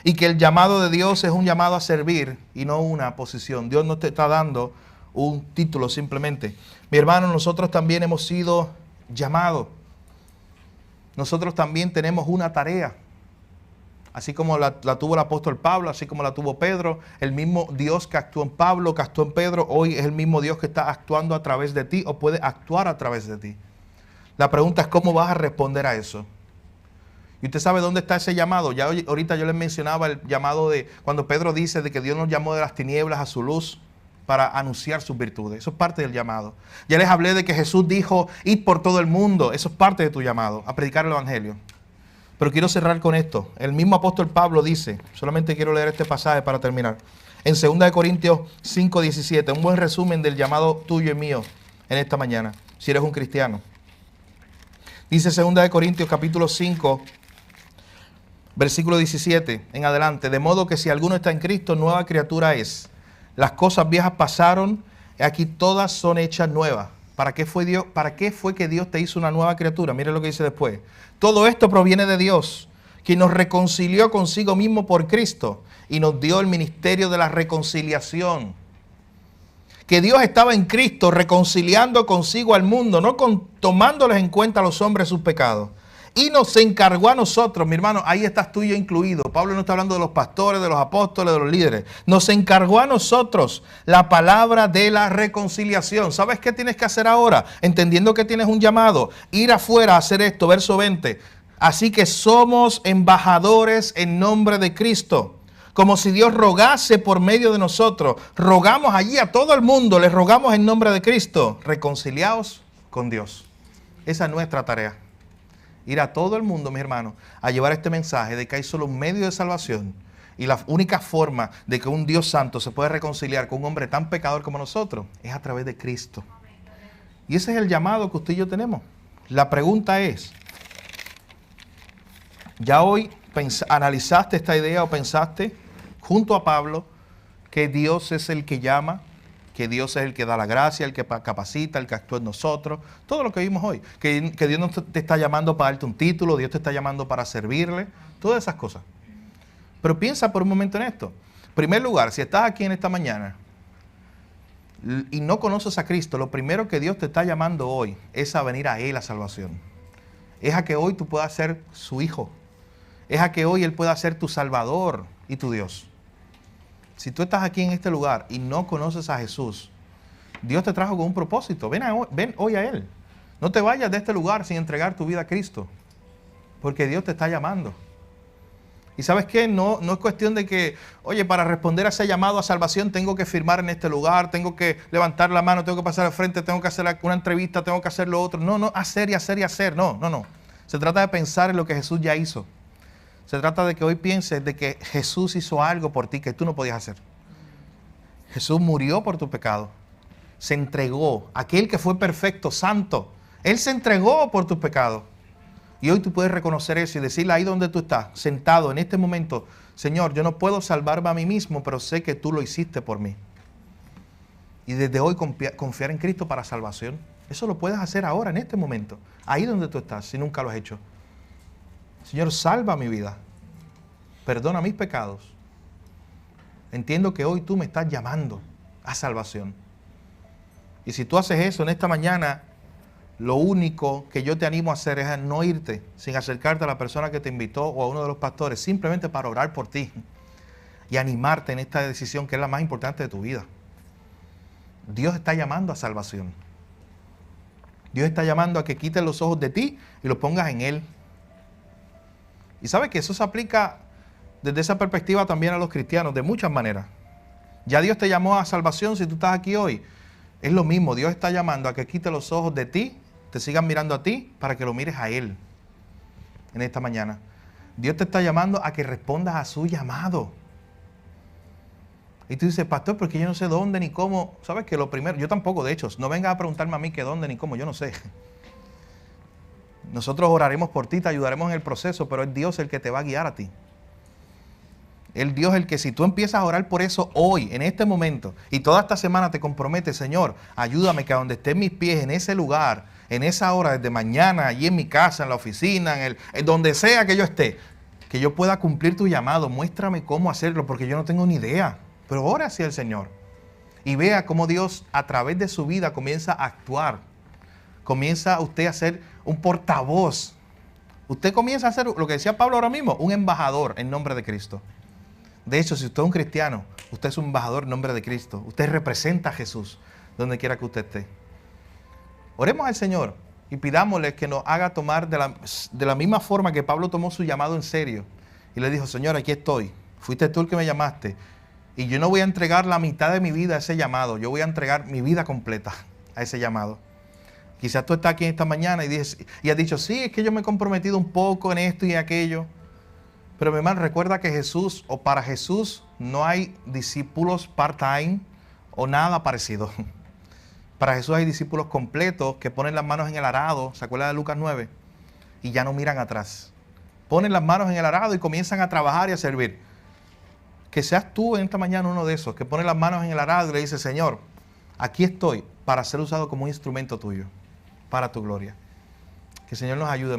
y que el llamado de Dios es un llamado a servir y no una posición. Dios no te está dando un título simplemente. Mi hermano, nosotros también hemos sido llamados. Nosotros también tenemos una tarea. Así como la tuvo el apóstol Pablo, así como la tuvo Pedro, el mismo Dios que actuó en Pablo, que actuó en Pedro, hoy es el mismo Dios que está actuando a través de ti o puede actuar a través de ti. La pregunta es cómo vas a responder a eso. Y usted sabe dónde está ese llamado. Ya ahorita yo les mencionaba el llamado de cuando Pedro dice de que Dios nos llamó de las tinieblas a su luz para anunciar sus virtudes. Eso es parte del llamado. Ya les hablé de que Jesús dijo, id por todo el mundo. Eso es parte de tu llamado, a predicar el Evangelio. Pero quiero cerrar con esto. El mismo apóstol Pablo dice, solamente quiero leer este pasaje para terminar. En 2 Corintios 5:17, un buen resumen del llamado tuyo y mío en esta mañana, si eres un cristiano. Dice 2 Corintios capítulo 5, versículo 17 en adelante. De modo que si alguno está en Cristo, nueva criatura es. Las cosas viejas pasaron, aquí todas son hechas nuevas. ¿Para qué fue que Dios te hizo una nueva criatura? Mire lo que dice después. Todo esto proviene de Dios, quien nos reconcilió consigo mismo por Cristo y nos dio el ministerio de la reconciliación. Que Dios estaba en Cristo reconciliando consigo al mundo, no tomándoles en cuenta a los hombres sus pecados. Y nos encargó a nosotros, mi hermano, ahí estás tú y yo incluido. Pablo no está hablando de los pastores, de los apóstoles, de los líderes. Nos encargó a nosotros la palabra de la reconciliación. ¿Sabes qué tienes que hacer ahora? Entendiendo que tienes un llamado, ir afuera a hacer esto, verso 20. Así que somos embajadores en nombre de Cristo. Como si Dios rogase por medio de nosotros. Rogamos allí a todo el mundo, les rogamos en nombre de Cristo. Reconciliaos con Dios. Esa es nuestra tarea. Ir a todo el mundo, mis hermanos, a llevar este mensaje de que hay solo un medio de salvación. Y la única forma de que un Dios santo se puede reconciliar con un hombre tan pecador como nosotros es a través de Cristo. Y ese es el llamado que usted y yo tenemos. La pregunta es, ¿ya hoy analizaste esta idea o pensaste junto a Pablo que Dios es el que llama, que Dios es el que da la gracia, el que capacita, el que actúa en nosotros? Todo lo que vimos hoy, que Dios no te está llamando para darte un título, Dios te está llamando para servirle, todas esas cosas. Pero piensa por un momento en esto. En primer lugar, si estás aquí en esta mañana y no conoces a Cristo, lo primero que Dios te está llamando hoy es a venir a Él a salvación. Es a que hoy tú puedas ser su hijo. Es a que hoy Él pueda ser tu Salvador y tu Dios. Si tú estás aquí en este lugar y no conoces a Jesús, Dios te trajo con un propósito. Ven hoy a Él. No te vayas de este lugar sin entregar tu vida a Cristo, porque Dios te está llamando. Y ¿sabes qué? No es cuestión de que, oye, para responder a ese llamado a salvación tengo que firmar en este lugar, tengo que levantar la mano, tengo que pasar al frente, tengo que hacer una entrevista, tengo que hacer lo otro. No, hacer y hacer y hacer. No. Se trata de pensar en lo que Jesús ya hizo. Se trata de que hoy pienses de que Jesús hizo algo por ti que tú no podías hacer. Jesús murió por tu pecado. Se entregó. Aquel que fue perfecto, santo. Él se entregó por tus pecados. Y hoy tú puedes reconocer eso y decirle ahí donde tú estás, sentado en este momento, Señor, yo no puedo salvarme a mí mismo, pero sé que tú lo hiciste por mí. Y desde hoy confiar en Cristo para salvación. Eso lo puedes hacer ahora, en este momento. Ahí donde tú estás, si nunca lo has hecho. Señor, salva mi vida. Perdona mis pecados. Entiendo que hoy tú me estás llamando a salvación. Y si tú haces eso en esta mañana, lo único que yo te animo a hacer es a no irte sin acercarte a la persona que te invitó o a uno de los pastores, simplemente para orar por ti y animarte en esta decisión que es la más importante de tu vida. Dios está llamando a salvación. Dios está llamando a que quites los ojos de ti y los pongas en Él. Y sabes que eso se aplica desde esa perspectiva también a los cristianos, de muchas maneras. Ya Dios te llamó a salvación si tú estás aquí hoy. Es lo mismo, Dios está llamando a que quite los ojos de ti, te sigan mirando a ti, para que lo mires a Él en esta mañana. Dios te está llamando a que respondas a su llamado. Y tú dices, pastor, porque yo no sé dónde ni cómo. ¿Sabes que lo primero? Yo tampoco, de hecho, no vengas a preguntarme a mí que dónde ni cómo, yo no sé. Nosotros oraremos por ti, te ayudaremos en el proceso, pero es Dios el que te va a guiar a ti. El Dios el que si tú empiezas a orar por eso hoy, en este momento, y toda esta semana te comprometes, Señor, ayúdame que a donde estén mis pies, en ese lugar, en esa hora, desde mañana, allí en mi casa, en la oficina, en donde sea que yo esté, que yo pueda cumplir tu llamado. Muéstrame cómo hacerlo, porque yo no tengo ni idea. Pero ora hacia el Señor y vea cómo Dios a través de su vida comienza a actuar. Comienza usted a ser un portavoz. Usted comienza a ser, lo que decía Pablo ahora mismo, un embajador en nombre de Cristo. De hecho, si usted es un cristiano, usted es un embajador en nombre de Cristo. Usted representa a Jesús donde quiera que usted esté. Oremos al Señor y pidámosle que nos haga tomar de la misma forma que Pablo tomó su llamado en serio. Y le dijo, Señor, aquí estoy. Fuiste tú el que me llamaste. Y yo no voy a entregar la mitad de mi vida a ese llamado. Yo voy a entregar mi vida completa a ese llamado. Quizás tú estás aquí esta mañana y has dicho, sí, es que yo me he comprometido un poco en esto y aquello. Pero mi hermano, recuerda que Jesús, o para Jesús, no hay discípulos part-time o nada parecido. Para Jesús hay discípulos completos que ponen las manos en el arado, ¿se acuerda de Lucas 9? Y ya no miran atrás. Ponen las manos en el arado y comienzan a trabajar y a servir. Que seas tú en esta mañana uno de esos que pone las manos en el arado y le dice, Señor, aquí estoy para ser usado como un instrumento tuyo, para tu gloria. Que el Señor nos ayude.